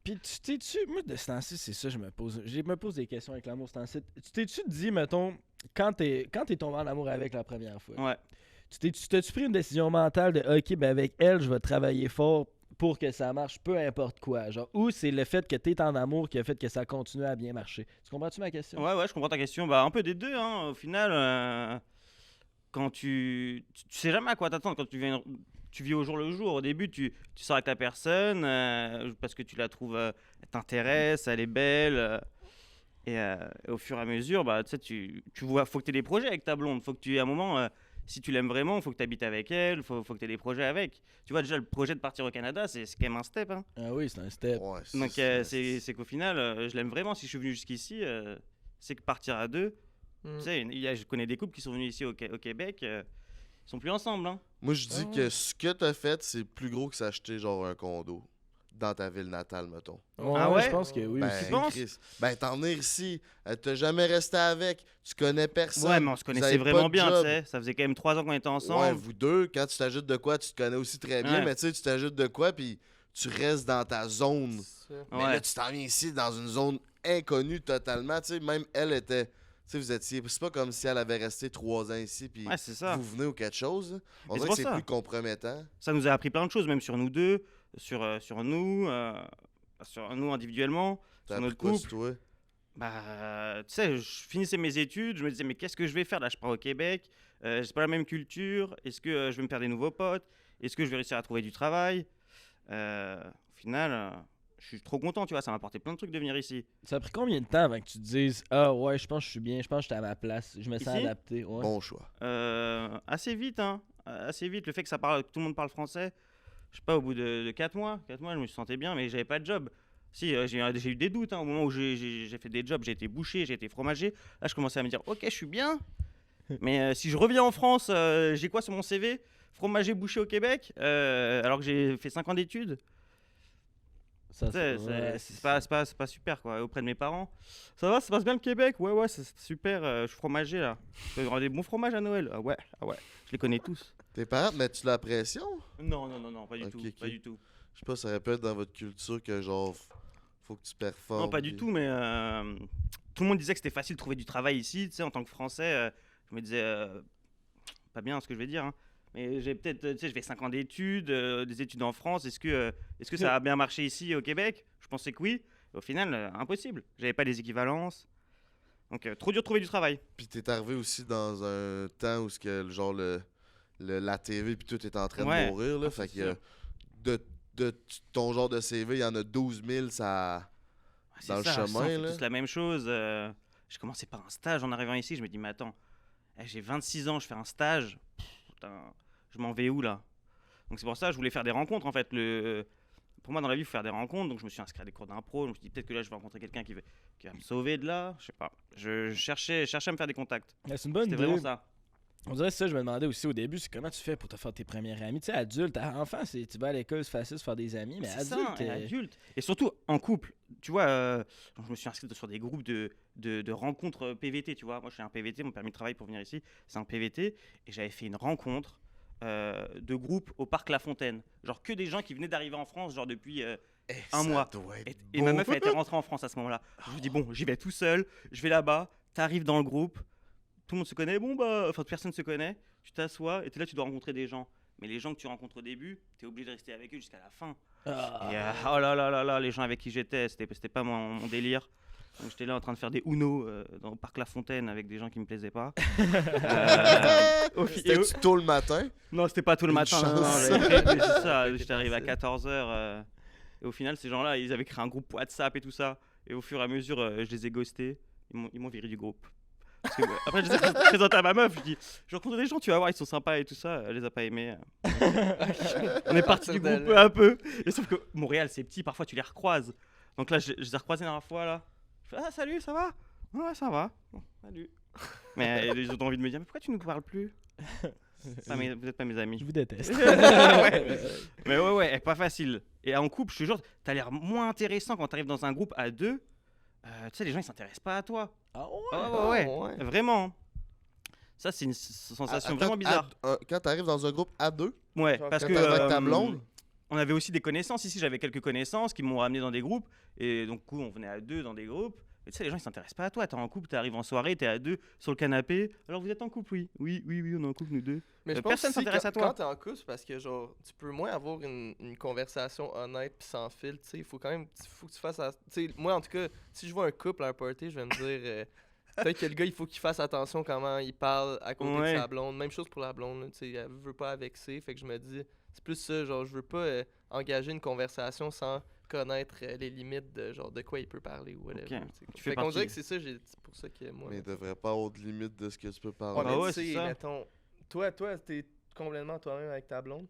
Puis tu t'es-tu, moi de ce temps-ci, c'est ça, je me pose des questions avec l'amour ce temps-ci. Tu t'es-tu dit, mettons, quand t'es tombé en amour avec la première fois, Ouais. t'as-tu pris une décision mentale de ok, ben avec elle, je vais travailler fort pour que ça marche, peu importe quoi, genre, ou c'est le fait que t'es en amour qui a fait que ça continue à bien marcher. Tu comprends-tu ma question? Ouais, je comprends ta question. Bah, un peu des deux, hein. Au final, quand tu sais jamais à quoi t'attendre quand tu vis au jour le jour. Au début, tu sors avec la personne parce que tu la trouves, elle t'intéresse, elle est belle. Et au fur et à mesure, bah, tu sais, tu vois, faut que tu aies des projets avec ta blonde. Faut que à un moment, si tu l'aimes vraiment, faut que tu habites avec elle, faut que tu aies des projets avec. Tu vois, déjà, le projet de partir au Canada, c'est quand même un step. Hein. Ah oui, c'est un step. Ouais, Donc, c'est qu'au final, je l'aime vraiment. Si je suis venu jusqu'ici, c'est que partir à deux. Mm. Tu sais, je connais des couples qui sont venus ici au Québec, ils sont plus ensemble. Hein. Moi, je dis Ah. que ce que t'as fait, c'est plus gros que s'acheter genre un condo dans ta ville natale, mettons. Ah ouais? Je pense que oui Ben, aussi. Tu penses? Chris, ben, t'en venir ici, t'as jamais resté avec, tu connais personne. Ouais, mais on se vous connaissait avez pas vraiment de bien, tu job. sais. Ça faisait quand même 3 ans qu'on était ensemble. Ouais, vous deux, quand tu t'ajoutes de quoi, tu te connais aussi très bien, Ouais. mais tu sais, tu t'ajoutes de quoi, puis tu restes dans ta zone. Ça. Mais Ouais. là, tu t'en viens ici dans une zone inconnue totalement. Tu sais, même elle était. Tu sais, vous étiez. C'est pas comme si elle avait resté 3 ans ici, puis Ouais, c'est ça. vous venez ou quelque chose. là. On Mais dirait c'est que pour c'est ça. plus compromettant. Ça nous a appris plein de choses, même sur nous deux, sur nous individuellement, T'as sur appris notre quoi couple. sur toi? Bah, tu sais, je finissais mes études, je me disais, mais qu'est-ce que je vais faire là? Je pars au Québec, j'ai pas la même culture, est-ce que je vais me faire des nouveaux potes? Est-ce que je vais réussir à trouver du travail? Au final, je suis trop content, tu vois, ça m'a apporté plein de trucs de venir ici. Ça a pris combien de temps avant que tu te dises ah ouais, je pense que je suis bien, je pense que j'étais à ma place, je me sens Ici? adapté. Ouais. Bon choix. Assez vite, hein. Assez vite, le fait que tout le monde parle français, je sais pas, au bout de 4 mois, je me sentais bien, mais j'avais pas de job. Si, j'ai eu des doutes hein, au moment où j'ai fait des jobs, j'ai été boucher, j'ai été fromager. Là, je commençais à me dire, ok, je suis bien, mais si je reviens en France, j'ai quoi sur mon CV? Fromager, boucher au Québec, alors que j'ai fait 5 ans d'études. C'est pas super quoi. Auprès de mes parents, ça va, ça passe bien le Québec. Ouais, c'est super. Je suis fromager là. Il y aura des bons fromages à Noël. Ah ouais. Je les connais tous. Tes parents te mettent-tu la pression? Non, pas du tout. Pas du tout. Je sais pas, ça répète dans votre culture que genre, faut que tu performes. Non, pas du tout, mais tout le monde disait que c'était facile de trouver du travail ici. Tu sais, en tant que Français, je me disais, pas bien ce que je vais dire, hein, mais j'ai peut-être, tu sais, je fais 5 ans d'études, des études en France. Est-ce que ça a bien marché ici au Québec? Je pensais que oui. Au final, impossible. J'avais pas les équivalences. Donc, trop dur de trouver du travail. Puis t'es arrivé aussi dans un temps où genre la TV puis tout est en train de mourir. Là, fait que de ton genre de CV, il y en a 12 000 dans le chemin. C'est la même chose. J'ai commencé par un stage en arrivant ici. Je me dis, mais attends, j'ai 26 ans, je fais un stage. Putain, je m'en vais où là? Donc c'est pour ça que je voulais faire des rencontres en fait. Pour moi dans la vie, il faut faire des rencontres. Donc je me suis inscrit à des cours d'impro. Je me suis dit peut-être que là je vais rencontrer quelqu'un qui va me sauver de là. Je sais pas. Je cherchais à me faire des contacts. C'est une bonne idée. C'était vraiment ça. On dirait ça, je me demandais aussi au début, c'est comment tu fais pour te faire tes premiers amis. Tu sais, adulte, enfant, tu vas à l'école, c'est facile de se faire des amis, mais adulte. Et surtout en couple. Tu vois, je me suis inscrit sur des groupes de rencontres PVT, tu vois. Moi, je suis un PVT, mon permis de travail pour venir ici, c'est un PVT. Et j'avais fait une rencontre de groupe au parc La Fontaine. Genre que des gens qui venaient d'arriver en France, genre depuis un mois. Et ma meuf, elle était rentrée en France à ce moment-là. Je me dis, bon, j'y vais tout seul, je vais là-bas, t'arrives dans le groupe. Tout le monde se connaît, personne se connaît, tu t'assois et là tu dois rencontrer des gens. Mais les gens que tu rencontres au début, tu es obligé de rester avec eux jusqu'à la fin. Et oh là là, les gens avec qui j'étais, c'était pas mon délire. Donc j'étais là en train de faire des Uno dans le parc La Fontaine avec des gens qui me plaisaient pas. C'était-tu tôt le matin? Non, c'était pas tôt le matin. C'est ça, j'étais arrivé à 14h. Et au final, ces gens-là, ils avaient créé un groupe WhatsApp et tout ça. Et au fur et à mesure, je les ai ghostés. Ils m'ont viré du groupe. Parce que, après, je les ai présentés à ma meuf. Je dis, je rencontre des gens, tu vas voir, ils sont sympas et tout ça. Elle les a pas aimés. On est parti du groupe peu à peu. Et sauf que Montréal, c'est petit, parfois tu les recroises. Donc là, je les ai recroisés la dernière fois. Là. Je fais, salut, ça va? Ouais, ça va. Bon, salut. Mais ils ont envie de me dire, mais pourquoi tu nous parles plus? Vous n'êtes pas mes amis. Je vous déteste. Mais ouais, pas facile. Et en couple, je te jure, t'as l'air moins intéressant quand t'arrives dans un groupe à deux. Tu sais, les gens ils s'intéressent pas à toi. Ah ouais. Vraiment. Ça, c'est une sensation vraiment bizarre. Quand t'arrives dans un groupe à deux? Ouais, parce que avec ta blonde? On avait aussi des connaissances. Ici, j'avais quelques connaissances qui m'ont ramené dans des groupes. Et donc, du coup, on venait à deux dans des groupes. Et tu sais, les gens ils s'intéressent pas à toi. T'es en couple, t'arrives en soirée, t'es à deux sur le canapé. Alors, vous êtes en couple? Oui, on est en couple, nous deux. Mais je pense personne s'intéresse à toi. Quand t'es en couple, c'est parce que genre, tu peux moins avoir une conversation honnête puis sans fil. Tu sais, il faut quand même, faut que tu fasses. Tu sais, moi en tout cas, si je vois un couple à un party, je vais me dire, peut-être que le gars, il faut qu'il fasse attention comment il parle à côté de sa blonde. Même chose pour la blonde. Tu sais, elle veut pas vexer, fait que je me dis, c'est plus ça. Genre, je veux pas engager une conversation sans connaître les limites de genre de quoi il peut parler ou whatever. Okay. Fait qu'on dirait que c'est ça, c'est pour ça que moi. Mais il devrait pas avoir de limite de ce que tu peux parler. Ouais, c'est ça. Mettons, toi, t'es complètement toi-même avec ta blonde?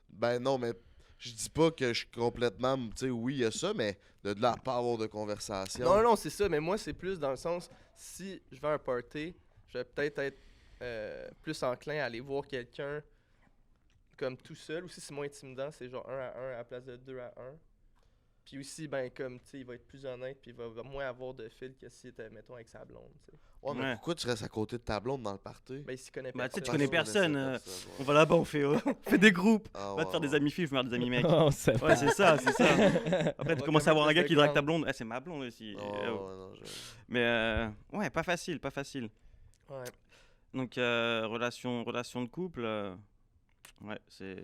Ben non, mais je dis pas que je suis complètement, tu sais, oui, il y a ça, mais de là à pas avoir de conversation. Non, c'est ça, mais moi, c'est plus dans le sens, si je vais à un party, je vais peut-être être plus enclin à aller voir quelqu'un comme tout seul. Aussi, c'est moins intimidant, c'est genre 1 à 1 à la place de 2 à 1. Puis aussi, ben comme, tu sais, il va être plus honnête, puis il va moins avoir de fil que s'il était, mettons, avec sa blonde, tu sais. Ouais, mais pourquoi tu restes à côté de ta blonde dans le party? Ben, il s'y connaît personne. Tu sais, tu connais personne. On va là-bas, on fait des groupes. On va te faire des amis filles, je vais faire des amis mecs. Ouais, c'est ça. Après, tu commences à voir un gars qui drague ta blonde. C'est ma blonde aussi. Mais ouais, pas facile. Ouais. Donc, relation de couple, ouais, c'est...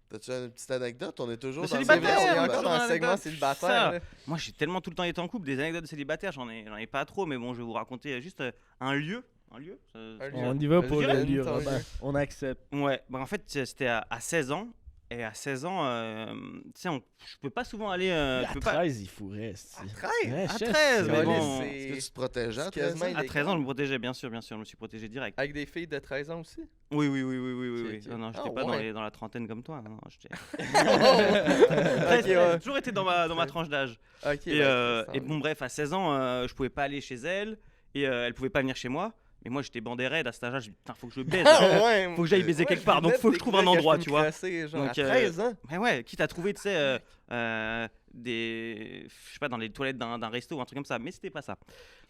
T'as-tu une petite anecdote? On est toujours de dans célibataire, on est encore dans un segment célibataire. Moi, j'ai tellement tout le temps été en couple, des anecdotes de célibataire, j'en ai pas trop, mais bon, je vais vous raconter juste un lieu. On y va pour le lieu, Robin. On accepte. Ouais, bah en fait, c'était à 16 ans. Et à 16 ans, tu sais, je peux pas souvent aller. À 13, il fourrait. À 13? À 13, mais bon. Est-ce que tu te protégeais à 13 ans? À 13 ans, je me protégeais, bien sûr, je me suis protégé direct. Avec des filles de 13 ans aussi? Oui. Okay. Non, j'étais pas dans la trentaine comme toi. Non, j'étais. J'ai toujours été dans ma tranche d'âge. Okay, et bon, bref, à 16 ans, je pouvais pas aller chez elle et elle pouvait pas venir chez moi. Mais moi, j'étais bandé raide à cet âge-là. Je me dis, putain, faut que je baise. Faut que j'aille baiser quelque part. Donc, faut que je trouve un endroit, tu vois. Donc, à 13 ans. Mais ouais, quitte à trouver, tu sais, je sais pas, dans les toilettes d'un resto ou un truc comme ça, mais c'était pas ça.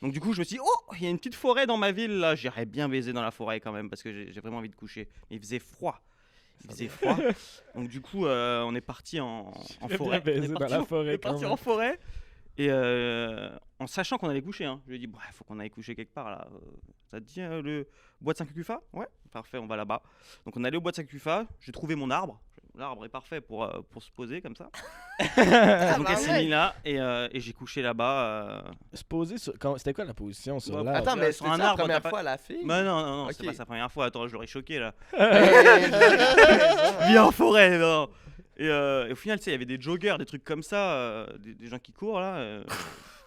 Donc du coup, je me suis dit, oh, il y a une petite forêt dans ma ville là, j'irais bien baiser dans la forêt quand même parce que j'ai vraiment envie de coucher. Mais il faisait froid. Donc du coup, on est parti en forêt. On est parti en forêt. Et en sachant qu'on allait coucher, hein, je lui ai dit, il faut qu'on aille coucher quelque part là. Ça te dit le bois de Saint-Cucufa ? Ouais, parfait, on va là-bas. Donc on est allé au bois de Saint-Cucufa, j'ai trouvé mon arbre. L'arbre est parfait pour se poser comme ça. Donc elle s'est mise là et j'ai couché là-bas. Se poser sur... C'était quoi la position sur l'arbre? Attends, mais sur un la arbre, première fois à la fille? Non, Ok. c'est pas sa première fois. Attends, je l'aurais choqué là. Bien. Viens en forêt, non. Et au final, tu sais, il y avait des joggers, des trucs comme ça, des gens qui courent là.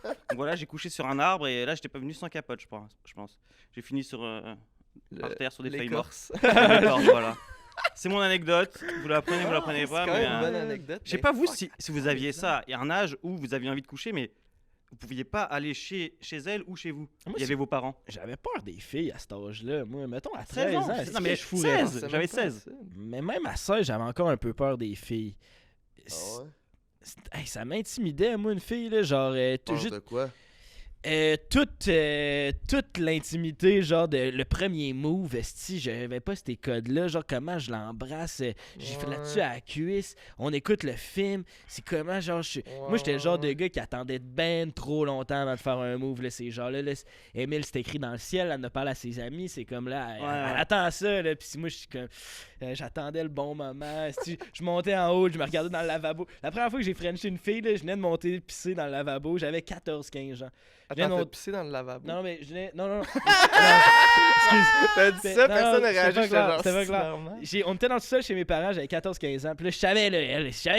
Donc voilà, j'ai couché sur un arbre et là, j'étais pas venu sans capote, je pense. J'ai fini par terre sur des feuilles mortes. L'écorce. Voilà. C'est mon anecdote. Vous la prenez, vous la prenez pas. C'est quand Mais même une bonne anecdote. je sais pas vous si vous aviez ça, il y a un âge où vous aviez envie de coucher, mais vous pouviez pas aller chez elle ou chez vous. Moi, Il y avait vos parents. J'avais peur des filles à cet âge-là. Moi, mettons à 13 13 ans. ans. Non, mais je fourrais. 16. J'avais 16. Mais même à 16, j'avais encore un peu peur des filles. Ah ouais? Hey, ça m'intimidait, moi, une fille, là, genre... Peur de quoi? Toute l'intimité, genre le premier move, esti, j'avais pas ces codes-là, genre comment je l'embrasse, j'ai fait là-dessus à la cuisse, on écoute le film, c'est comment, genre, moi j'étais le genre de gars qui attendait ben trop longtemps avant de faire un move, là, ces gens-là, là, Émile, c'est écrit dans le ciel, elle ne parle à ses amis, c'est comme là, elle attend ça, là, pis moi je suis comme, j'attendais le bon moment, esti, je montais en haut, je me regardais dans le lavabo, la première fois que j'ai frenché une fille, là, je venais de monter pisser dans le lavabo, j'avais 14-15 ans. Attends, t'as pissé dans le lavabo? Non, mais je venais... Non. Excuse. T'as dit ça, personne n'a réagi. C'est pas clair. On était dans le sol chez mes parents, j'avais 14-15 ans. Puis là, je savais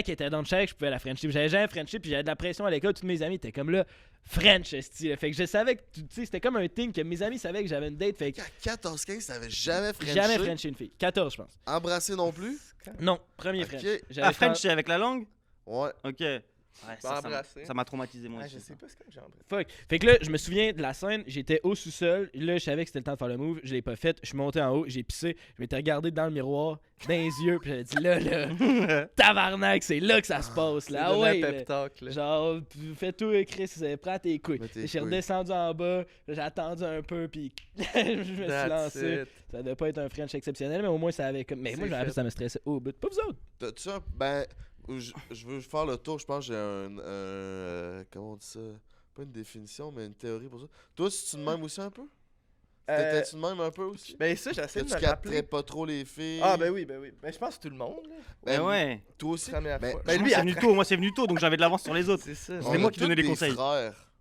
qu'elle était dans le chèque, je pouvais la frencher. J'avais jamais frenché, puis j'avais de la pression à l'école. Tous mes amis étaient comme là, French, style. Fait que je savais que, tu sais, c'était comme un thing que mes amis savaient que j'avais une date. Fait que... À 14-15, t'avais jamais frenché? Jamais frenché une fille. 14, je pense. Embrassé non plus? Non, premier Ok. French. French, c'est avec la langue? Ouais. Ok. Ouais, ça m'a traumatisé moi aussi. Je sais pas ce que j'ai embrassé. Fuck. Fait que là, je me souviens de la scène, j'étais au sous-sol, là, je savais que c'était le temps de faire le move, je l'ai pas fait, je suis monté en haut, j'ai pissé, je m'étais regardé dans le miroir, dans les yeux, puis j'avais dit là, tabarnak, c'est là que ça se passe, là, ouais. Pep talk, là. Genre, fais tout, Chris, prends tes couilles. Je suis redescendu en bas, j'ai attendu un peu, puis je me suis lancé. Ça devait pas être un French exceptionnel, mais au moins ça avait comme. Mais moi, je me rappelle, ça me stressait au bout. Pas vous autres. T'as-tu un. Ben. Je veux faire le tour, je pense que j'ai un comment on dit ça? Pas une définition, mais une théorie pour ça. Toi, si tu de même aussi un peu? T'étais-tu de même un peu aussi? Ben ça, j'essaie de me rappeler. Tu capterais pas trop les filles? Ah ben oui. Ben je pense que tout le monde. Là. Ben ouais. Toi aussi? Ben lui, c'est venu tôt. Moi, c'est venu tôt, donc j'avais de l'avance sur les autres. C'est ça. C'est moi qui donnais les conseils. Frères.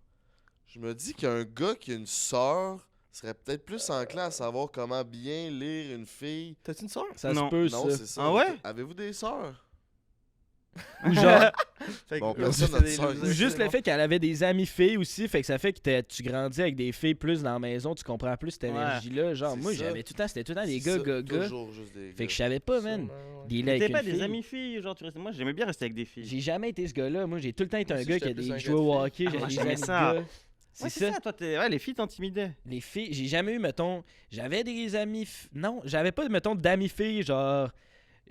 Je me dis qu'un gars qui a une sœur serait peut-être plus enclin à savoir comment bien lire une fille. T'as-tu une sœur? Ça se peut, non, ça. c'est ça. Ah ouais? Avez-vous des sœurs? Ou genre, Bon, personne n'a de sœur. ou juste le fait qu'elle avait des amies filles aussi, fait que ça fait que tu grandis avec des filles plus dans la maison, tu comprends plus cette énergie-là. Genre, moi, j'avais tout le temps, c'était tout le temps des gars. Toujours juste des gars. Fait que je savais pas, man. T'étais pas des amies filles, genre, moi, j'aimais bien rester avec des filles. J'ai jamais été ce gars-là. Moi, j'ai tout le temps été un aussi, gars qui j'étais plus un jouait au hockey, Ah, moi, j'avais des j'aimais amis de ça. gars. Ouais, c'est ça, toi, les filles t'intimidaient. Les filles, j'ai jamais eu, mettons, j'avais des amis, non, j'avais pas, mettons, d'amis filles, genre,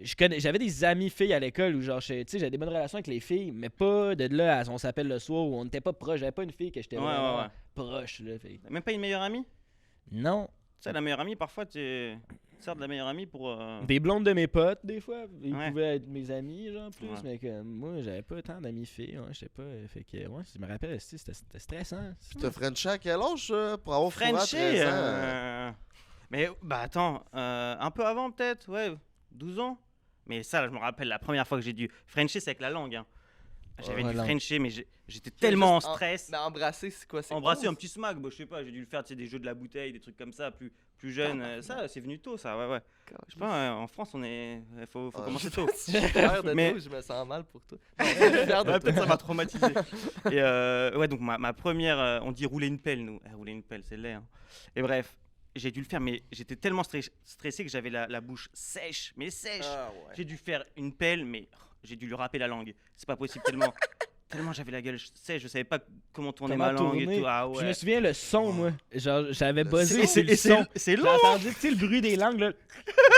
j'avais des amis filles à l'école où, genre, tu sais, j'avais des bonnes relations avec les filles, mais pas de là à on s'appelle le soir où on n'était pas proche, j'avais pas une fille que j'étais vraiment proche, là. Fait. Même pas une meilleure amie? Non. Tu sais, la meilleure amie, parfois, tu sers de la meilleure amie pour... Des blondes de mes potes, des fois, ils pouvaient être mes amis, genre, plus, mais que moi, j'avais pas tant d'amis filles, je sais pas, fait que, ouais, je me rappelle, c'était stressant. Puis t'as Frenché à quel âge pour avoir Frenché Mais, bah, attends, un peu avant, peut-être, 12 ans. Mais ça, là, je me rappelle, la première fois que j'ai dû Frencher, c'est avec la langue, hein. J'avais dû Frencher, mais j'étais tellement en stress. Mais embrasser, c'est quoi? Embrasser un petit smack, bah, je sais pas, j'ai dû le faire, tu sais, des jeux de la bouteille, des trucs comme ça, plus jeune. Ça, c'est venu tôt, ça, ouais. Je sais pas, en France, faut commencer tôt. Je suis fier de toi, je me sens mal pour toi. Peut-être ça m'a traumatisé. Et ouais, donc ma première, on dit rouler une pelle, nous. Rouler une pelle, c'est laid. Hein. Et bref, j'ai dû le faire, mais j'étais tellement stressé que j'avais la bouche sèche, mais sèche. J'ai dû faire une pelle, mais j'ai dû lui râper la langue. C'est pas possible tellement. tellement j'avais la gueule, je savais pas comment tourner ma langue et tout. Ah ouais. Je me souviens le son, moi. Genre, j'avais buzzé C'est le son. c'est long. J'ai entendu, tu sais, le bruit des langues, là.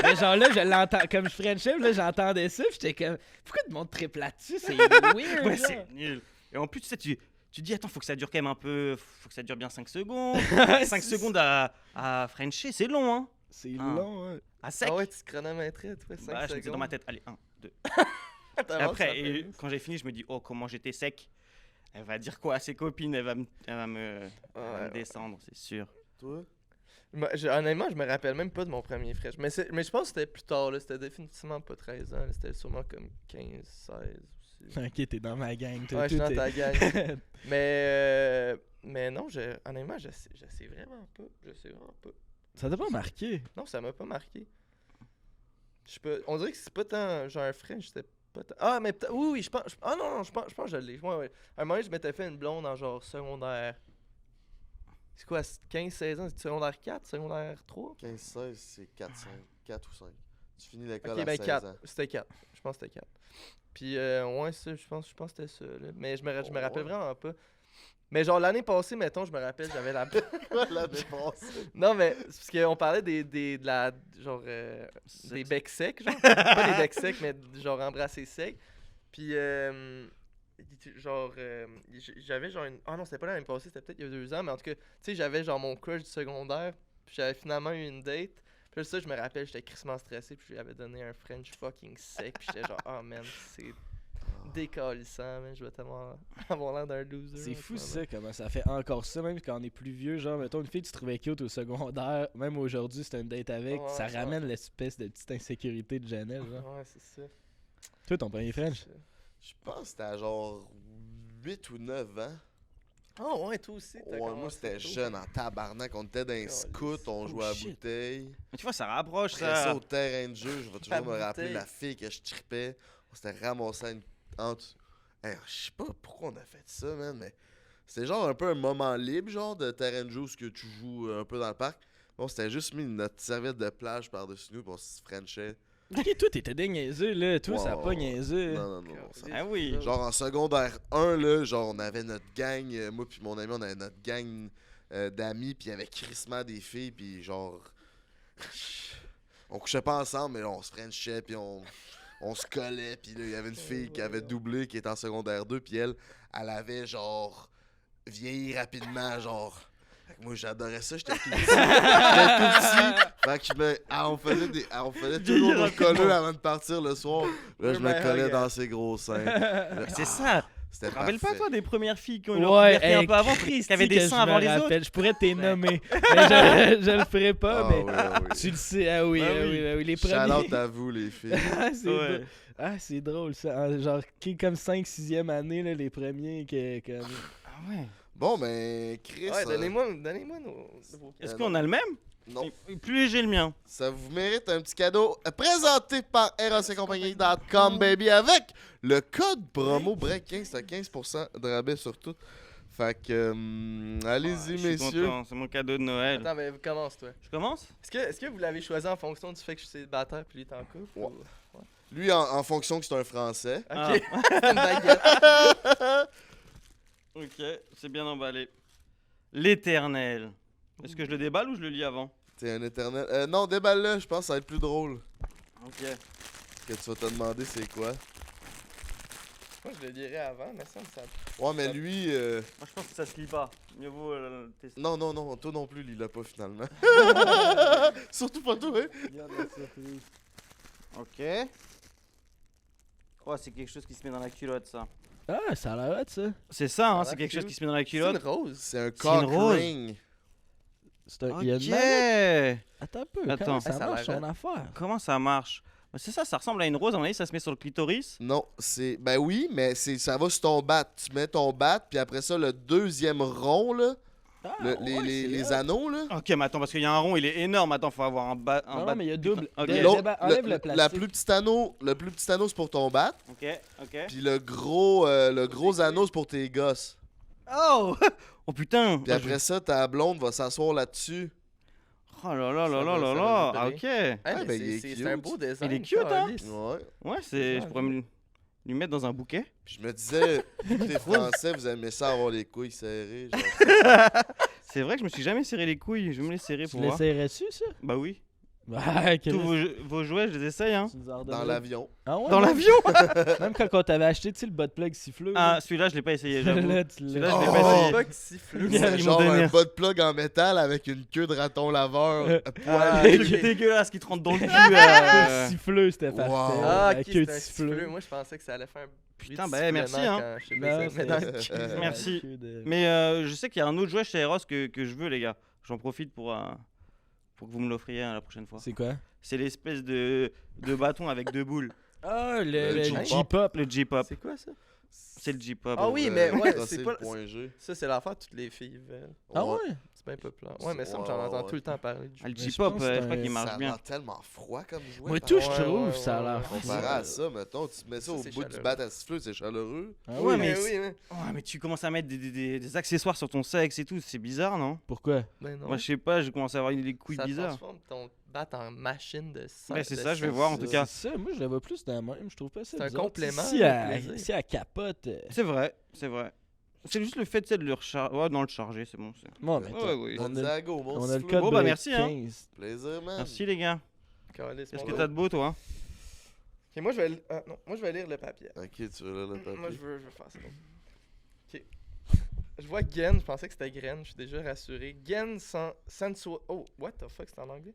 Mais genre là, je l'entends, comme je Frenchais, là, j'entendais ça, pis j'étais comme, pourquoi tout le monde triple là-dessus? C'est weird, Ouais, genre. c'est nul. Et en plus, tu sais, tu dis, attends, faut que ça dure quand même un peu, faut que ça dure bien 5 secondes. 5 secondes à Frencher, c'est long, hein. C'est long, hein. À sec. Ah ouais, tu te chronométrais, toi, 5 Bah, je me disais secondes. dans ma tête, allez, 1, 2. T'as Et vraiment après, ça fait quand j'ai fini, je me dis, oh, comment j'étais sec. Elle va dire quoi à ses copines, elle va me descendre, c'est sûr. Toi? Honnêtement, je me rappelle même pas de mon premier Fresh. Mais je pense que c'était plus tard, là. C'était définitivement pas 13 ans. Là. C'était sûrement comme 15, 16 aussi. Ok, t'es dans ma gang. Ouais, je suis dans ta gang. Mais non, honnêtement, je sais vraiment pas. Je sais vraiment pas. Ça t'a pas marqué? Non, ça m'a pas marqué. On dirait que c'est pas tant genre un French, c'était pas tant... Ah, mais oui, je pense... Ah non, je pense que je l'ai. Ouais. À un moment donné, je m'étais fait une blonde en genre secondaire... C'est quoi, 15-16 ans? C'est secondaire 4, secondaire 3? 15-16, c'est 4 ou 5. Tu finis l'école Ok, à ben 16 4. ans. C'était 4. Je pense que c'était 4. Puis, ouais, ça, je pense que c'était ça. Là. Mais je me rappelle vraiment pas. Mais genre, l'année passée, mettons, je me rappelle, j'avais la... L'année passée. Non, mais c'est parce qu'on parlait des becs secs, genre. Pas des becs secs, mais genre embrassés secs. Puis, j'avais genre une... Ah non, c'était pas l'année passée, c'était peut-être il y a 2 ans, mais en tout cas, tu sais, j'avais genre mon crush du secondaire, puis j'avais finalement eu une date. Puis là, ça, je me rappelle, j'étais crissement stressé, puis je lui avais donné un French fucking sec, puis j'étais genre, oh man, c'est décalissant, man, je vais tellement avoir l'air d'un loser. C'est en fou ce moment. ça, comment ça fait encore ça, même quand on est plus vieux. Genre, mettons, une fille que tu trouvais cute au secondaire, même aujourd'hui, c'est une date avec, Ouais, ça ça. ramène l'espèce de petite insécurité de Janelle, genre. Ouais, c'est ça. Toi, ton premier French? Je pense que c'était à genre 8 ou 9 ans. Oh ouais, toi aussi. t'as Ouais, moi commencé c'était tôt. jeune en tabarnak. On était dans un scout, on jouait à shit. bouteille. Mais tu vois, ça rapproche, Après ça, ça. au terrain de jeu, je vais toujours À me rappeler bouteille. la fille que je tripais. On s'était ramassé à une... entre... Hey, je sais pas pourquoi on a fait ça, man, mais c'était genre un peu un moment libre, genre de terrain de jeu où ce que tu joues un peu dans le parc. Bon, c'était juste mis notre serviette de plage par-dessus nous, puis on se frenchait. Ok, toi, t'étais des niaiseux, là. Toi, ça a Wow. pas niaiseux. Non, ça- Ah oui. Genre en secondaire 1, là, genre on avait notre gang, moi puis mon ami, on avait notre gang d'amis, puis il y avait crissement des filles, puis genre... on couchait pas ensemble, mais là, on se frenchait, puis on se collait, puis là, il y avait une fille qui avait doublé, qui était en secondaire 2, puis elle avait genre vieilli rapidement, genre... Fait que moi, j'adorais ça, j'étais tout petit. Fait que on faisait toujours nos colleux avant de partir le soir. Là, je me collais dans ses gros seins. Là, C'est ça. C'était Tu te rappelles pas, parfait. toi, des premières filles qui ont eu leur Ouais, puberté un peu avant, qui avaient des seins avant les autres? Je pourrais t'es nommer, mais je le ferai pas, Ah mais oui. tu le sais. Ah oui, Ah ah oui. oui, ah oui, les Shout premiers. out à vous, les filles. Ah, c'est Ouais. drôle. Ah, c'est drôle ça. Ah, genre, qui est comme 5-6e année, là, les premiers. Comme... Ah ouais. Bon, ben, Chris, Ouais, donnez-moi vos Est-ce non. qu'on a le même? non, Plus léger le mien. ça vous mérite un petit cadeau présenté par erossetcompagnie.com, baby, avec le code promo BREAK15, t'as 15% de rabais sur tout. Fait que, allez-y, Je suis messieurs. content, c'est mon cadeau de Noël. Attends, mais commence, toi. Je commence? Est-ce que vous l'avez choisi en fonction du fait que je suis célibataire puis lui est en couple? Ouais. ou- Lui, en fonction que c'est un Français. Ok. Ah. Une baguette. Ok, c'est bien emballé. L'éternel. Est-ce que je le déballe ou je le lis avant? T'es un éternel. Non, déballe-le, je pense que ça va être plus drôle. Ok. Ce que tu vas te demander, c'est quoi? Moi, je le dirais avant, mais ça me semble. Ouais, mais lui. Moi, je pense que ça se lit pas. Mieux vaut tester. Non, toi non plus, il l'a pas finalement. Surtout pas toi, hein? Ok. Oh, c'est quelque chose qui se met dans la culotte, ça. Ah, ça a l'air hot, ça. C'est ça, hein, Ah, c'est quelque chose cute. qui se met dans la C'est une culotte. rose. C'est un une cock rose. ring. C'est un... Ok. Il y a une manette. Attends un peu, Attends. comment ça Ça a marche l'air son affaire? Comment ça marche? Bah, c'est ça ressemble à une rose. À mon avis, ça se met sur le clitoris. Non, c'est. Ben oui, mais ça va sur ton bat. Tu mets ton bat, puis après ça, le deuxième rond, là. Ah, Les anneaux, là. Ok, mais attends, parce qu'il y a un rond, il est énorme. Attends, faut avoir un bas. Non, mais il y a double. Ok. L'autre, Enlève le la plastique. plus petite anneau, le plus petit anneau, c'est pour ton bat. Ok, ok. Puis le gros anneau, c'est pour tes gosses. Oh! Oh putain! Puis après ça, ta blonde va s'asseoir là-dessus. Oh là là là Ça là va- là ça là! va Ah vibrer. ok! Hey, Ah, mais ben, il est c'est un cute. beau design. Il est cute, hein? câlisse. Ouais. Ouais, c'est. Je pourrais me. lui mettre dans un bouquet. Puis je me disais, vu que t'es français, vous aimez ça avoir les couilles serrées. Genre. C'est vrai que je me suis jamais serré les couilles. Je vais me les serrer Tu pour voir. l'essayerais-tu, ça? Bah oui. Ouais, Tous vos jouets, je les essaye. Hein. Tu nous en Dans redonnerais- l'avion. Ah ouais, Dans même- l'avion. Même quand on t'avait acheté, tu sais, le bot plug siffleux. Ah, celui-là, je l'ai pas essayé, j'avoue. Là, tu Celui-là, l'as- je l'ai Oh! pas essayé. Pas que siffle. Ils C'est m'ont genre donné un un- bas de plug en métal avec une queue de raton laveur. Ah, Le ok. truc dégueulasse qui te rentre dans le cul. Siffleux, c'était Wow. parfait. Ah, La ok, queue c'est de un siffleux. Moi, je pensais que ça allait faire un bruit Putain, de bah, merci, sifflement hein. quand je sais Non, pas, ça c'est- met dans le cul. Merci. La queue de- Mais je sais qu'il y a un autre jouet chez Eros que je veux, les gars. J'en profite pour que vous me l'offriez la prochaine fois. C'est quoi? C'est l'espèce de bâton avec deux boules. Ah, Le le J-pop. J-pop. Le J-pop. C'est quoi ça? C'est le J-pop. Ah oui, mais ouais, crosser c'est pas- le point G. Ça, c'est l'affaire que toutes les filles veulent. Ah ouais? C'est bien populaire. Ouais, mais ça, j'en Ouais, entends ouais. tout le temps parler. du Ah, le jeu. Mais je J-pop, pense que je c'est crois un- qu'il Ça marche a bien. l'air tellement froid comme jouet. Moi, par tout, exemple. je Ouais, trouve, ouais, ça a ouais, l'air ouais. fou. Comparé à ça, mettons, tu mets ça Ça, au c'est bout du chaleureux. bat à siffler, c'est chaleureux. Ah Ouais, oui, mais oui, oui. Ouais, mais tu commences à mettre des accessoires sur ton sexe et tout, c'est bizarre, non? Pourquoi? Ben non. Moi, je sais pas, je commence à avoir des couilles Ça bizarres. transforme ton bat en machine de sang. Ouais, c'est de ça, je vais sexe. voir en tout cas. C'est ça, moi, je la vois plus dans la même. Je trouve pas ça C'est un bizarre. complément, Si le elle, plaisir. si elle capote. C'est vrai, c'est vrai. C'est juste le fait tu sais, de le recharger. Ouais, non, le charger, c'est bon. Bon, mais Ouais, oui. on a, Gonzago, mon on a le siffleux. code Bon, bah, de merci, hein. 15. Plaisir, man. Merci les gars. Calisse, Qu'est-ce mon que gars. t'as de beau, toi? Ok, moi, je vais non, moi, je vais lire le papier. Ok, tu veux là le papier. Moi, je veux faire ça. Ok. Je vois Gen, je pensais que c'était Gren, je suis déjà rassuré. Gen sensual. Oh, what the fuck, c'est en anglais?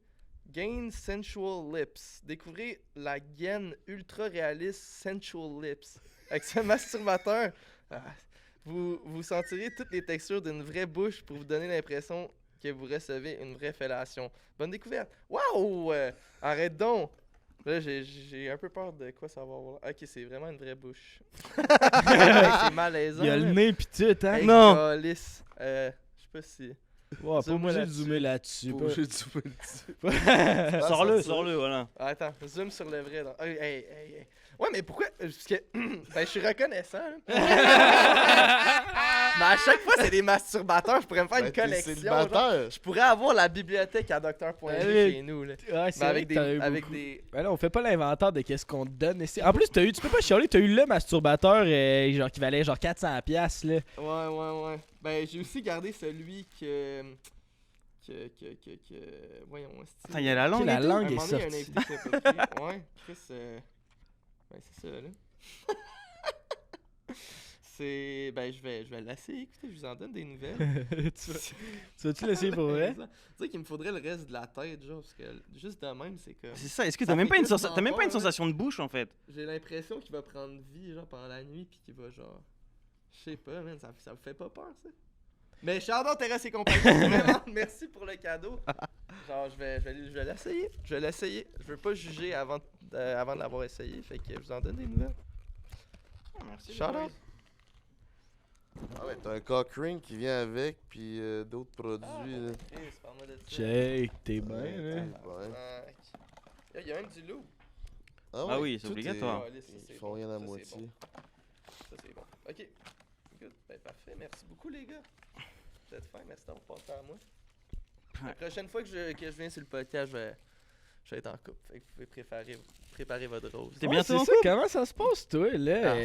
Gain Sensual Lips. Découvrez la Gen ultra réaliste Sensual Lips. Avec ce masturbateur, vous sentirez toutes les textures d'une vraie bouche pour vous donner l'impression que vous recevez une vraie fellation. Bonne découverte. Waouh! Arrête donc! Là, j'ai un peu peur de quoi ça va avoir. Ok, c'est vraiment une vraie bouche. C'est malaisant. Il y a le là. nez pis tout, hein? Hey, Non. câlisse. Je sais pas si. Ouais, pas Zoom obligé de là-dessus. zoomer là-dessus. Pas pas- obligé de zoomer dessus. Sors-le, ça, sors-le, voilà. Ah, attends, zoom sur le vrai. Dans... Hey. Ouais, mais pourquoi? Parce que. Ben, je suis reconnaissant. hein. Mais à chaque fois, c'est des masturbateurs. Je pourrais me faire Ben, une t'es collection. genre. célibataire. Je pourrais avoir la bibliothèque à Dr.Point Allez. chez nous. Là. Ouais, c'est Mais vrai avec que t'en as des. eu Avec beaucoup. des... Ben là, on fait pas l'inventaire de qu'est-ce qu'on te donne ici. En plus, tu peux pas chialer, t'as eu le masturbateur genre qui valait genre 400$ là. Ouais. Ben, j'ai aussi gardé celui que. Voyons, c'est. Attends, il y a la langue. la et tout? langue Un est moment donné, il y a un sortie. invité qui a pas pris. Ouais, Chris. Ben, c'est ça, là. C'est. Ben, je vais l'essayer. Écoutez, je vous en donne des nouvelles. Tu vas-tu l'essayer pour vrai? Tu sais qu'il me faudrait le reste de la tête, genre, parce que juste de même, c'est comme. C'est ça, est-ce que Ça t'as même fait pas une, quasiment t'as même pas une peur, là. sensation de bouche en fait? J'ai l'impression qu'il va prendre vie, genre, pendant la nuit, puis qu'il va, genre. Je sais pas, man, ça me fait pas peur, ça. Mais Chardon, Terrasse et compagnie, vraiment, merci pour le cadeau. Genre, je vais l'essayer. Je vais l'essayer. Je veux pas juger avant de l'avoir essayé, fait que je vous en donne des nouvelles. Merci. Shout out. Ah ouais, t'as un cock ring qui vient avec, puis d'autres produits. là. Check, t'es bien Ouais, là. ouais. Il y a même du loup. Ah oui, c'est tout obligatoire. Ils font rien à Ça, c'est moitié. bon. Ça, c'est bon. Ok. Good. Ben, parfait. Merci beaucoup, les gars. Vous êtes fin. Merci d'avoir pensé à moi. La prochaine fois que je viens sur le podcast, je vais être en couple. Fait que vous pouvez préparer votre rose. T'es Ouais, bientôt c'est en ça, couple? comment ça se passe toi là?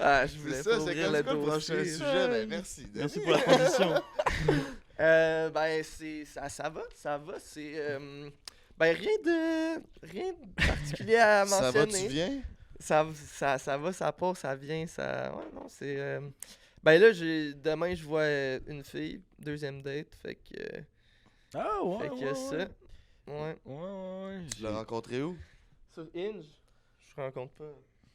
Ah, je C'est voulais ça, pas c'est ouvrir comme le ça le prochain dossier. sujet. Ben merci. Merci pour la transition. Ben, ça va. C'est. Ben, rien de particulier à Ça mentionner. va, tu viens? Ça va, ça part, ça vient, ça. Ouais, non, c'est. Ben là, demain, je vois une fille, deuxième date, fait que. Ah ouais. Fait que ouais, ça. ouais. Ouais. Ouais. Tu l'as rencontré où? Sur Inge, je rencontre pas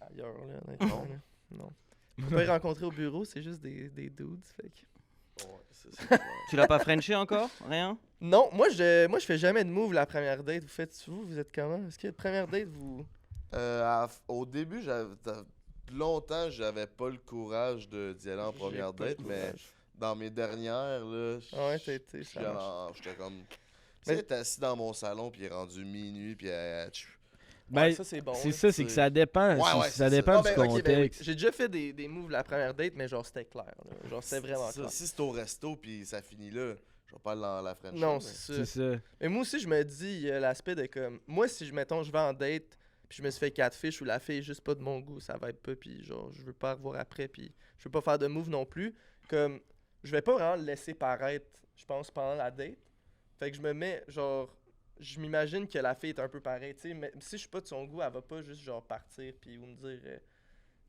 ailleurs, là, honnêtement. là. Non. Je peux pas les rencontrer au bureau, c'est juste des dudes, fait que. Ouais, c'est ça. Tu l'as pas frenché encore? Rien? Non, moi je fais jamais de move la première date. Vous êtes comment? Est-ce que la première date, vous. Au début, longtemps, j'avais pas le courage d'y aller en J'ai première pas le date, mais courage. dans mes dernières, là, Ah ouais, t'as été, ça j'étais comme... Tu Mais- sais, t'es assis dans mon salon, puis il est rendu minuit, puis Ben, Ouais, ça c'est bon. c'est là. ça, c'est que ça dépend. Ouais, ouais, ça c'est dépend Ah, du ben, ok, ben oui. contexte. J'ai déjà fait des moves la première date, mais genre c'était clair. Là. Genre c'était vraiment ça. clair. Si c'est au resto, puis ça finit là, je vais pas aller dans la French. Non, mais- c'est ça. C'est ça. Mais moi aussi, je me dis, il y a l'aspect de comme. Moi, si je vais en date, puis puis je me suis fait catfish ou la fille est juste pas de mon goût, ça va être pas, puis genre, je veux pas revoir après, puis je veux pas faire de move non plus. Comme, je vais pas vraiment le laisser paraître, je pense, pendant la date. Fait que je me mets, genre, je m'imagine que la fille est un peu pareille, tu sais, mais si je suis pas de son goût, elle va pas juste, genre, partir, puis ou me dire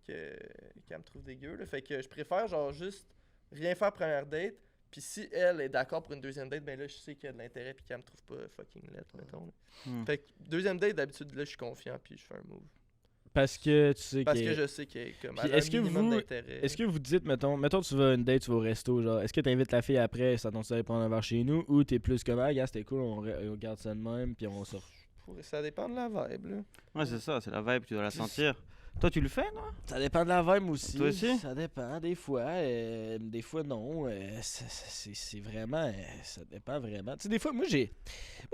qu'elle me trouve dégueu, là. Fait que je préfère, genre, juste rien faire première date. Puis si elle est d'accord pour une deuxième date, ben là, je sais qu'il y a de l'intérêt puis qu'elle me trouve pas fucking laide, mettons. Fait que deuxième date, d'habitude, là, je suis confiant puis je fais un move. Parce que tu sais Parce que je sais qu'il y a comme un minimum d'intérêt. Est-ce que vous dites, mettons tu vas à une date, tu vas au resto, genre, est-ce que t'invites la fille après, ça t'en d'aller prendre un verre chez nous, ou t'es plus comme, ah, gars, c'était cool, on garde ça de même, puis on sort. Ça dépend de la vibe, là. Ouais, c'est ça, c'est la vibe, tu dois la sentir. Toi, tu le fais, non? Ça dépend de la vibe aussi. Toi aussi? Ça dépend, des fois non. C'est vraiment, ça dépend vraiment. Tu sais, des fois, moi j'ai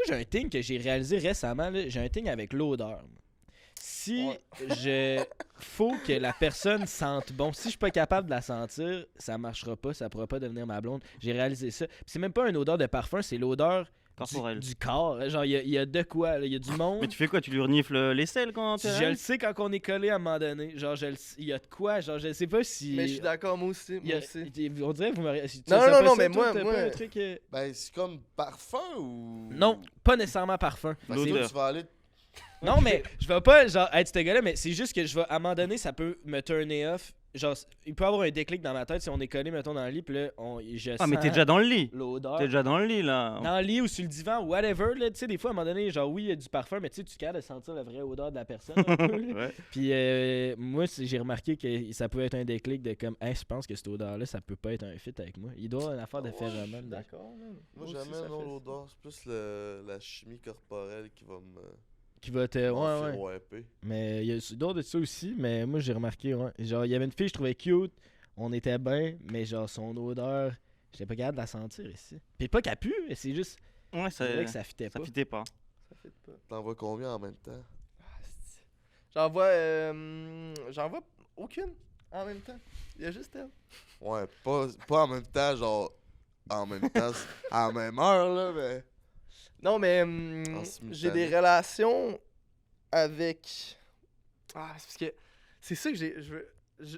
un thing que j'ai réalisé récemment, là, j'ai un thing avec l'odeur. Si faut que la personne sente bon, si je suis pas capable de la sentir, ça marchera pas, ça pourra pas devenir ma blonde. J'ai réalisé ça. Puis c'est même pas une odeur de parfum, c'est l'odeur du corps. Genre, il y a de quoi, il y a du monde. Mais tu fais quoi? Tu lui renifles l'aisselle quand t'es Je le sais quand on est collé à un moment donné. Genre, il y a de quoi. Genre, je sais pas si. Mais je suis d'accord, moi aussi. On dirait que vous me. Non, mais moi. Un truc, Ben, c'est comme parfum ou. Non, pas nécessairement parfum. L'odeur. Tu vas aller. Non, mais je vais pas genre être ce gars-là, mais c'est juste que à un moment donné, ça peut me turner off. Genre, il peut y avoir un déclic dans ma tête si on est collé, mettons, dans le lit, puis là, je sens mais t'es déjà dans le lit. L'odeur. T'es déjà dans le lit, là. Dans le lit ou sur le divan, whatever, là, tu sais, des fois, à un moment donné, genre, oui, il y a du parfum, mais tu sais, tu es capable de sentir la vraie odeur de la personne. Ouais. Puis moi, j'ai remarqué que ça peut être un déclic de comme, hey, je pense que cette odeur-là, ça peut pas être un fit avec moi. Il doit y avoir une affaire de phéromone. D'accord, moi, jamais l'odeur, c'est plus la chimie corporelle qui va me. Qui va te. Ouais. Mais il y a d'autres de ça aussi, mais moi j'ai remarqué, ouais. Genre, il y avait une fille, je trouvais cute, on était bien, mais genre son odeur, j'étais pas capable de la sentir ici. Puis pas qu'elle pue, c'est juste. Ouais, c'est vrai que ça fitait pas. Ça fitait pas. T'en vois combien en même temps? J'en vois aucune en même temps. Il y a juste elle. Ouais, pas en même temps, genre. En même temps, à la même heure, là, mais. Non, mais j'ai des relations avec. Ah, c'est parce que. C'est ça que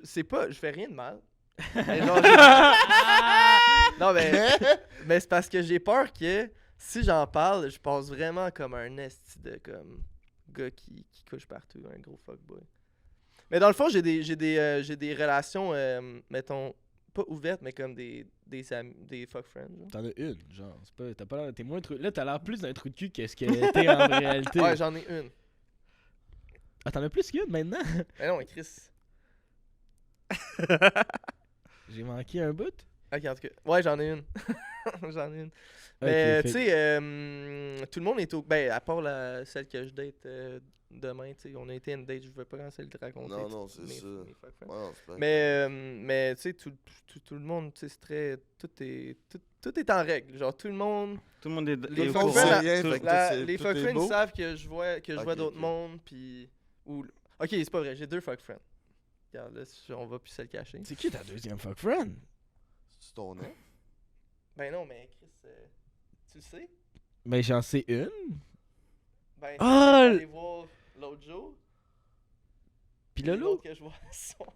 c'est pas. Je fais rien de mal. Mais genre, non, mais c'est parce que j'ai peur que si j'en parle, je passe vraiment comme un esti de comme gars qui couche partout, un gros fuckboy. Mais dans le fond, j'ai des relations, mettons, pas ouvertes, mais comme des amis, des fuck friends. Genre. T'en as une, genre. T'as pas l'air. T'es moins là, t'as l'air plus d'un trou de cul que ce que t'es en réalité. Ouais, j'en ai une. Ah, t'en as plus qu'une maintenant? Mais non, Chris. J'ai manqué un bout? Ok, en tout cas. Ouais, j'en ai une. J'en ai une. Mais, tu sais, tout le monde est au. Ben, à part celle que je date demain, tu sais, on a été à une date, je veux pas commencer à le raconter. Non, c'est ça. Mais, tu sais, tout le monde, tu sais, c'est très. Tout est en règle. Genre, tout le monde. Tout le monde est. Les fuck friends savent que je vois d'autres mondes, puis. Ok, c'est pas vrai, j'ai 2 fuck friends. Regarde, là, on va plus se le cacher. C'est qui ta deuxième fuck friend? C'est ton nom? Ben non, mais Chris, tu le sais? Ben j'en sais une. Ben, allez voir l'autre jour. Pis Lolo? L'autre que je vois ce soir.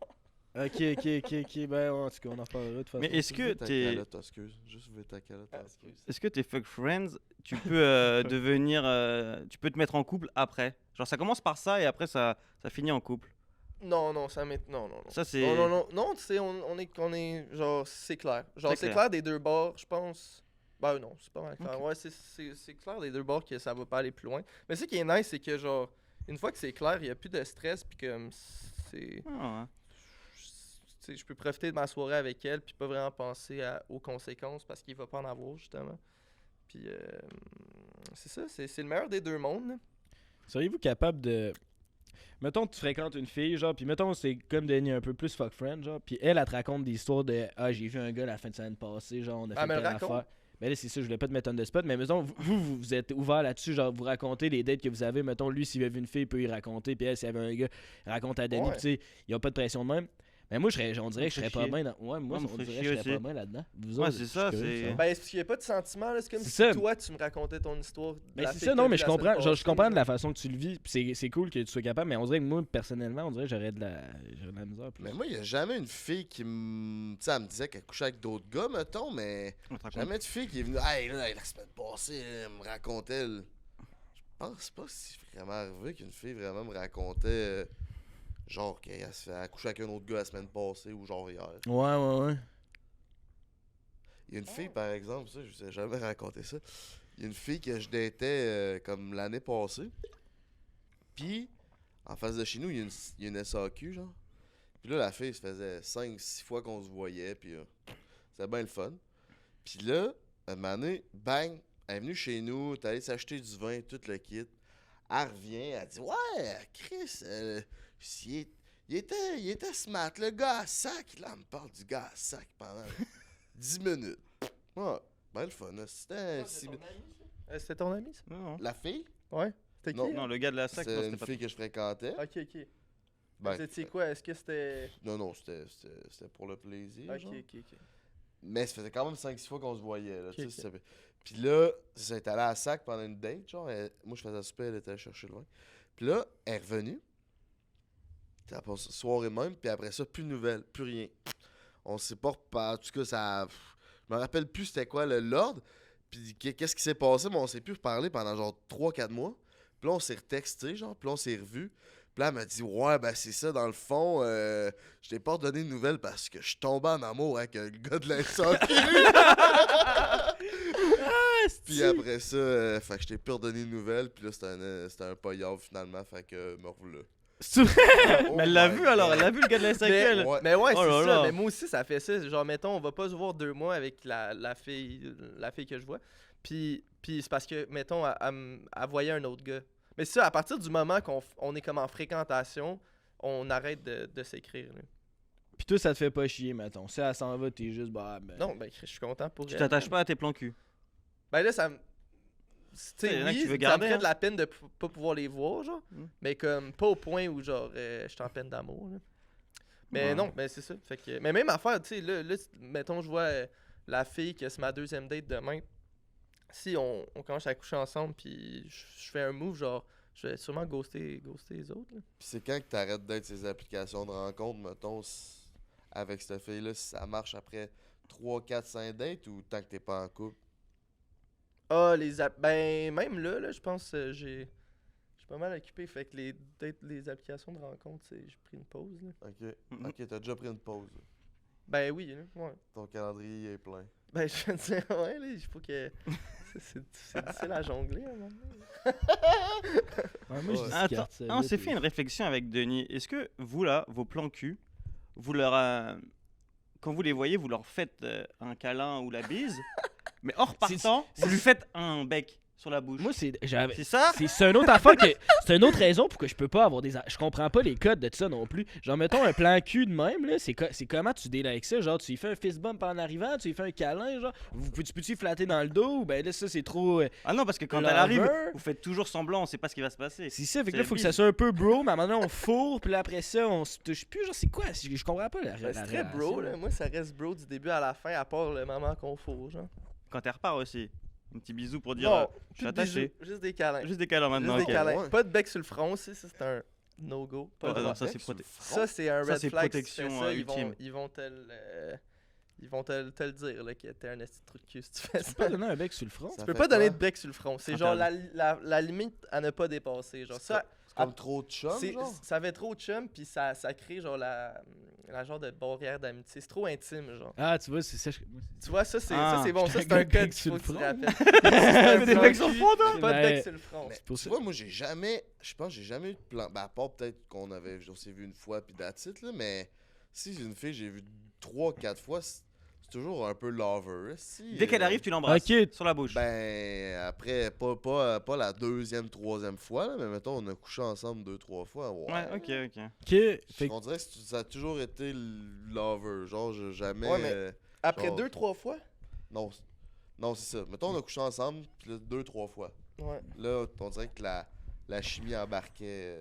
Ok, ben en tout cas, on en parlera de toute façon. Mais est-ce que t'es... Juste ouvrir ta calotte. Est-ce que tes fuck friends, tu peux devenir... tu peux te mettre en couple après? Genre ça commence par ça et après ça finit en couple. Non, ça m'est... Non. Ça c'est... Non, tu sais, on est... Genre, c'est clair. Genre, c'est clair des deux bords, je pense... Ben non, c'est pas mal clair. Okay. Ouais, c'est clair des deux bords que ça va pas aller plus loin. Mais ce qui est nice, c'est que genre, une fois que c'est clair, il y a plus de stress, puis comme c'est... Je peux profiter de ma soirée avec elle, puis pas vraiment penser aux conséquences, parce qu'il va pas en avoir, justement. Puis c'est ça, c'est le meilleur des deux mondes. Là. Seriez-vous capable de... Mettons que tu fréquentes une fille, genre, puis mettons c'est comme Denis un peu plus fuck friend, genre, puis elle te raconte des histoires de « Ah, j'ai vu un gars la fin de semaine passée, genre, on a fait telle affaire. » Mais là, c'est ça, je voulais pas te mettre on the spot, mais mettons, vous êtes ouvert là-dessus, genre, vous racontez les dates que vous avez, mettons, lui, s'il a vu une fille, il peut y raconter, puis elle, s'il y avait un gars, raconte à Denis, puis tu sais, il n'y a pas de pression de même. Mais moi, on dirait que je serais pas bien dans... Ouais, moi, Ça me on ferait dirait que chier je serais pas aussi. bien là-dedans. Vous Ouais, autres, c'est je suis ça, curieux de c'est- savoir. Ben, est-ce qu'il n'y a pas de sentiment, là? C'est comme C'est si ça. toi, tu me racontais ton histoire. de Mais la c'est fille ça, que non, t'as mais vue je la comprends. semaine Genre, je passée, comprends de genre. la façon que tu le vis. Puis c'est cool que tu sois capable, mais on dirait que moi, personnellement, on dirait que j'aurais de la misère. Mais moi, il n'y a jamais une fille qui me. Tu sais, elle me disait qu'elle couchait avec d'autres gars, mettons, mais. On te raconte. Jamais de fille qui est venue. Hey, là, la semaine passée, elle me racontait. Je pense pas que c'est vraiment arrivé qu'une fille vraiment me racontait. Genre qu'elle a couché avec un autre gars la semaine passée ou genre hier. Ouais. Il y a une fille, par exemple, ça, je vous ai jamais raconté ça. Il y a une fille que je datais comme l'année passée. Puis, en face de chez nous, il y a une SAQ, genre. Puis là, la fille, ça faisait 5-6 fois qu'on se voyait, puis c'était bien le fun. Puis là, un moment donné, bang, elle est venue chez nous, t'es allé s'acheter du vin, tout le kit. Elle revient, elle dit « Ouais, Chris, il était smart, le gars à sac. » Là, elle me parle du gars à sac pendant 10 minutes. Ouais, ben le fun, c'était... C'était ton ami, ça? Non, La fille? Ouais. C'était Non. qui? non, le gars de la sac, non, C'est c'était une pas fille que je fréquentais. Ok. Ben, Tu sais quoi? Est-ce que c'était. non, c'était pour le plaisir. Ok. genre. Mais ça faisait quand même 5-6 fois qu'on se voyait. Là, tu sais, Puis là, ça est allé à la sac pendant une date. Genre, moi, je faisais souper, elle était allée chercher le vin. Puis là, elle est revenue. Ça passe soirée même. Puis après ça, plus de nouvelles, plus rien. On sait pas reparlé. En tout cas, ça. Je me rappelle plus c'était quoi l'ordre. Puis qu'est-ce qui s'est passé, mais on s'est plus reparlé pendant genre 3-4 mois. Puis là, on s'est retexté, genre. Puis là, on s'est revus. Puis là, elle m'a dit, ouais, ben c'est ça, dans le fond, je t'ai pas redonné de nouvelles parce que je suis tombé en amour avec le gars de l'incendie. Puis après ça, fait que je t'ai plus redonné de nouvelles. Puis là, c'était un paillard finalement, fait que me revoilà. C'est vrai? Oh Mais elle l'a my vu alors, God. elle a vu le gars de la sac. elle. Ouais. Mais ouais, Oh c'est là ça. là. Mais moi aussi, ça fait ça. Genre, mettons, on va pas se voir 2 mois avec la fille que je vois. Puis c'est parce que, mettons, elle voyait un autre gars. Mais c'est ça, à partir du moment qu'on est comme en fréquentation, on arrête de s'écrire. Là. Puis toi, ça te fait pas chier, mettons. Si elle s'en va, t'es juste, bah, ben... Non, ben, je suis content pour Tu elle. t'attaches pas à tes plans cul. Ben là, ça me. Tu sais, y en a que oui, tu veux ça garder, me ferait hein. de la peine de pas pouvoir les voir, genre. Mm. Mais comme, pas au point où, genre, je suis en peine d'amour, là. Mais Ouais. non, mais c'est ça. Fait que, mais même affaire, tu sais, là, mettons, je vois la fille que c'est ma 2e date demain. Si on commence à coucher ensemble, puis je fais un move, genre, je vais sûrement ghoster les autres, là. Puis c'est quand que t'arrêtes d'être ces applications de rencontre, mettons, avec cette fille-là, si ça marche après 3, 4, 5 dates ou tant que t'es pas en couple? Ah, ben, même là, je pense que j'ai pas mal occupé. Fait que les applications de rencontre, j'ai pris une pause, là. Ok, Mhm. ok, t'as déjà pris une pause. Ben oui, là, ouais. Ton calendrier est plein. Ben, je veux dire, ouais, là, il faut que. C'est difficile à jongler, à un moment donné. Ouais, moi, je Ouais. discarte Attends, ça, on là, s'est puis- fait une réflexion avec Denis. Est-ce que vous, là, vos plans cul, vous leur. Quand vous les voyez, vous leur faites un câlin ou la bise, mais hors partant, vous lui faites un bec sur la bouche. Moi, c'est C'est ça? c'est une autre affaire que c'est une autre raison pour que je peux pas avoir je comprends pas les codes de ça non plus. Genre mettons un plan cul de même là, c'est comment tu deals avec ça, genre tu lui fais un fist bump en arrivant, tu lui fais un câlin genre, tu peux-tu flatter dans le dos ou ben là ça c'est trop Ah non, parce que quand Lover. elle arrive, vous faites toujours semblant, on sait pas ce qui va se passer. c'est ça, fait que C'est là faut que bise. ça soit un peu bro, mais à un moment donné on fourre, puis là après ça on se touche plus, genre c'est quoi, je comprends pas la Ben, c'est très relation. bro, là. Moi, ça reste bro du début à la fin, à part le moment qu'on fout, genre. Quand elle repart aussi. Un petit bisou pour dire Non, je suis plus de attaché. bisous, juste des câlins. Juste des câlins maintenant. Juste des ok. câlins. Ouais. Pas de bec sur le front aussi, ça c'est un no-go. Pas Ouais, le non, droit. ça, c'est Ça, c'est un Ça, red c'est flag. protection, si tu fais ça, ultime. ils vont te le dire là, que t'es un esti de trou de cul si tu fais Tu peux ça. pas donner un bec sur le front. Ça Tu peux fait pas donner quoi? de bec sur le front. C'est Ah, genre pardon. la limite à ne pas dépasser. Genre ça, C'est comme trop de chum, genre? ça fait trop de chum, puis ça crée genre la genre de barrière d'amitié. C'est trop intime, genre. Ah, tu vois, c'est ça. Tu vois, ça Ah, c'est bon. je Ça, c'est te un bec code sur qu'il faut le que tu front. rappelles. Fais des becs sur le front, toi? Pas de Ben, bec sur le front. Mais pour tu ça. vois, moi, je pense que j'ai jamais eu de plan. Ben, à part peut-être on s'est vu une fois, puis that's it, là, mais si j'ai une fille, j'ai vu 3-4 fois, c'est toujours un peu lover. Si, Dès qu'elle arrive, tu l'embrasses. Ok. Sur la bouche. Ben, après, pas la 2e, 3e fois, là, mais mettons, on a couché ensemble 2-3 fois. Ouais, Ouais, ok. Ok, fait que- On dirait que ça a toujours été le lover. Genre, j'ai jamais. Ouais, mais- Après genre- 2-3 fois? Non, c'est ça. Mettons, on a couché ensemble, puis là, 2-3 fois. Ouais. Là, on dirait que la chimie embarquait.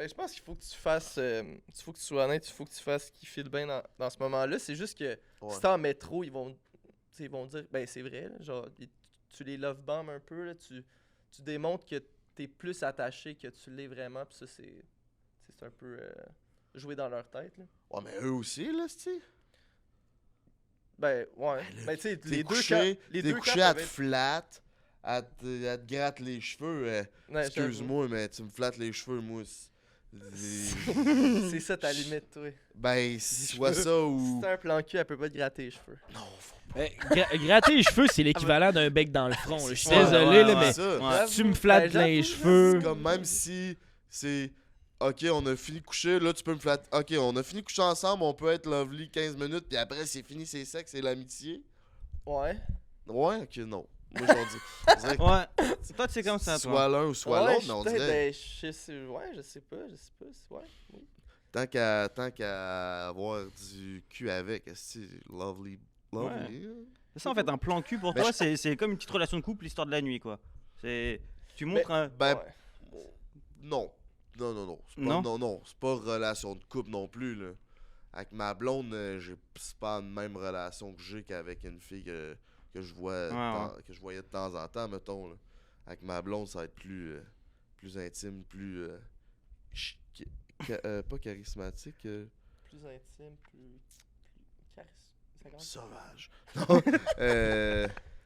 Ben, je pense qu'il faut que tu fasses. Il faut que tu sois honnête, il faut que tu fasses ce qui file bien dans ce moment-là. C'est juste que si t'es en métro, ils vont dire, ben c'est vrai, là, genre, tu les love bomb un peu, là, tu démontres que t'es plus attaché que tu l'es vraiment, pis ça, c'est un peu jouer dans leur tête, là. Ouais, mais eux aussi, là, c'ti. Ben, ouais. Ben, tu sais, T'es couché à te flatte, à te gratte les cheveux. Ouais, Excuse-moi, mais tu me flattes les cheveux, moi. c'est ça ta limite, toi. Ben, soit ça ou. Si t'as un plan cul, elle peut pas te gratter les cheveux. Non, faut Gratter les cheveux, c'est l'équivalent d'un bec dans le front. Je suis désolé, là, mais ça. tu me flattes Ben, les cheveux. C'est comme même si c'est. Ok, on a fini de coucher, là tu peux me flatter. Ok, on a fini de coucher ensemble, on peut être lovely 15 minutes, puis après c'est fini, c'est sexe, c'est l'amitié. Ouais. Ouais, ok, non. Moi j'en dis. Ouais. Toi, tu sais comme ça, toi. Soit l'un ou soit l'autre, mais on dirait. Ben, je sais pas. Ouais. Oui. Tant qu'à avoir du cul avec, c'est lovely. Lovely. Ouais. C'est ça en fait, un plan cul pour toi, c'est comme une petite relation de couple, l'histoire de la nuit, quoi. Tu montres un. Ben, Ouais. non. Non. C'est pas relation de couple non plus, là. Avec ma blonde, c'est pas la même relation que j'ai qu'avec une fille que je vois que je voyais de temps en temps, mettons, là. Avec ma blonde, ça va être plus intime, plus pas charismatique. Plus intime, plus charismatique. Sauvage. Non,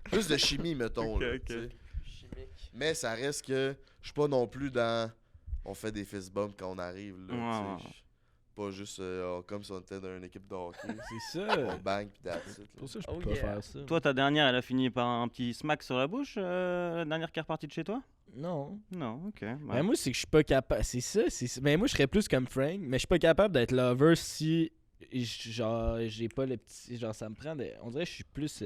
plus de chimie, mettons. Ok, là, ok. tu sais. Chimique. Mais ça reste que je suis pas non plus dans. On fait des fist bumps quand on arrive. Là, Ouais. tu sais. Pas juste comme si on était dans une équipe de hockey. C'est On ça. bang pis that's it, là. Pour ça, je Oh peux pas yeah. faire ça. Toi, ta dernière, elle a fini par un petit smack sur la bouche, la dernière qui est repartie de chez toi? Non. Non, ok. Ben moi, c'est que je suis pas capable. C'est ça. Mais moi, je serais plus comme Frank, mais je suis pas capable d'être lover si. Genre, j'ai pas le petit. Genre, ça me prend. On dirait que je suis plus.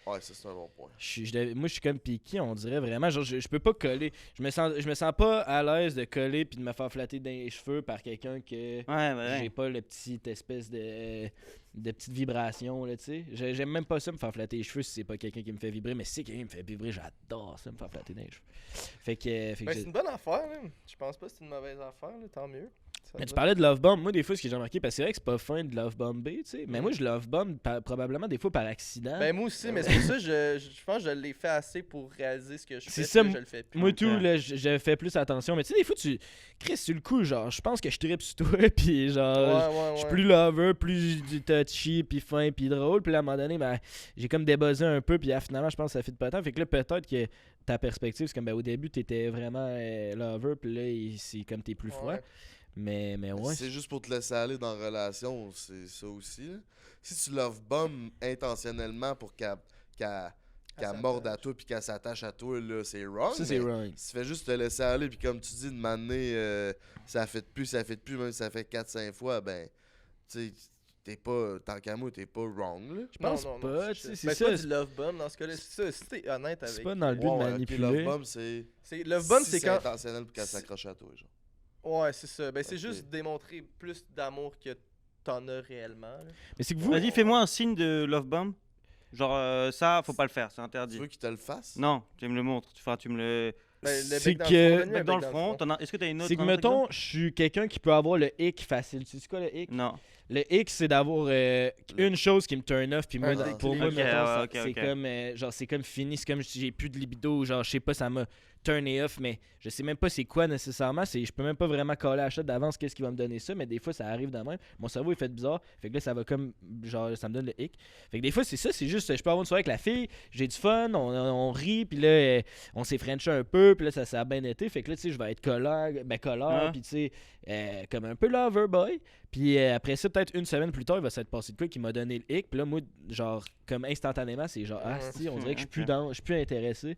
Ouais, ça c'est un bon point. Moi, je suis comme piqué, on dirait vraiment. Genre, je peux pas coller. Je me sens pas à l'aise de coller puis de me faire flatter dans les cheveux par quelqu'un que Ouais. j'ai pas le petit espèce de petite vibration, là, tu sais. J'aime même pas ça, me faire flatter les cheveux si c'est pas quelqu'un qui me fait vibrer, mais si c'est quelqu'un qui me fait vibrer, j'adore ça, me faire flatter dans les cheveux. Fait que Ben, c'est une bonne affaire, là. Je pense pas que c'est une mauvaise affaire, là. Tant mieux. Mais tu parlais de love bomb. Moi, des fois, ce que j'ai remarqué, parce que c'est vrai que c'est pas fin de love bomber, tu sais. Mais moi, je love bomb probablement des fois par accident. Ben, moi aussi, mais c'est pour ça que je pense que je l'ai fait assez pour réaliser ce que je fais. C'est ça, puis je le fais plus. Moi, Ok. tout, là, je fais plus attention. Mais tu sais, des fois, Chris, sur le coup, genre, je pense que je trippe sur toi, puis genre, je suis plus lover, plus touchy, puis fin, puis drôle. Puis là, à un moment donné, ben, j'ai comme débuzzé un peu, puis là, finalement, je pense que ça fit pas tant. Fait que là, peut-être que ta perspective, c'est comme, ben, au début, t'étais vraiment lover, puis là, c'est comme t'es plus froid. Ouais. Mais ouais. C'est juste pour te laisser aller dans la relation, c'est ça aussi. Là. Si tu love bomb intentionnellement pour qu'elle morde à toi puis qu'elle s'attache à toi, là, c'est wrong. Ça, c'est mais wrong. Si tu fais juste te laisser aller puis comme tu dis, de m'amener, ça fait plus, même si ça fait 4-5 fois, ben, tu sais, t'es pas, tant qu'à moi, t'es pas wrong, là. Je pense Non, pas, c'est tu sais, ça. c'est Ben, ça. pas du love bomb dans ce cas-là. C'est ça, si t'es honnête avec. C'est pas dans le but de Ok, manipuler. love bomb, c'est. Love bomb, si c'est quand. intentionnel pour qu'elle s'accroche à toi, genre. Ouais, c'est ça. Ben, c'est Ok. juste démontrer plus d'amour que t'en as réellement, là. Mais c'est que vous. Vas-y, fais-moi un signe de love bomb. Genre, ça, faut pas le faire, c'est Tu interdit. veux qu'il te le fasse? Non, tu me le montres. Tu me le. Ben, le C'est bec dans que- le front, Bec dans le front. Est-ce que t'as une autre? C'est que, un truc mettons, je suis quelqu'un qui peut avoir le hic facile. Tu sais quoi le hic? là Non. Le hic, c'est d'avoir une chose qui me turn off, puis moi, Un pour déclic. moi, Ok, mettons, ouais, ok, c'est ok. comme, genre, c'est comme fini, c'est comme si j'ai plus de libido, genre, je sais pas, ça m'a turné off, mais je sais même pas c'est quoi nécessairement, je peux même pas vraiment coller à la chatte d'avance qu'est-ce qui va me donner ça, mais des fois, ça arrive de même. Mon cerveau, il fait bizarre, fait que là, ça va comme, genre, ça me donne le hic. Fait que des fois, c'est ça, c'est juste, je peux avoir une soirée avec la fille, j'ai du fun, on rit, puis là, on s'est frenché un peu, puis là, ça a bien été, fait que là, tu sais, je vais être colleur, Ah. puis tu sais, comme un peu lover boy. Puis après ça, peut-être une semaine plus tard, il va s'être passé de quoi qui m'a donné le hic. Puis là, moi, genre, comme instantanément, c'est genre, ah, si, on dirait que je suis plus je suis plus intéressé.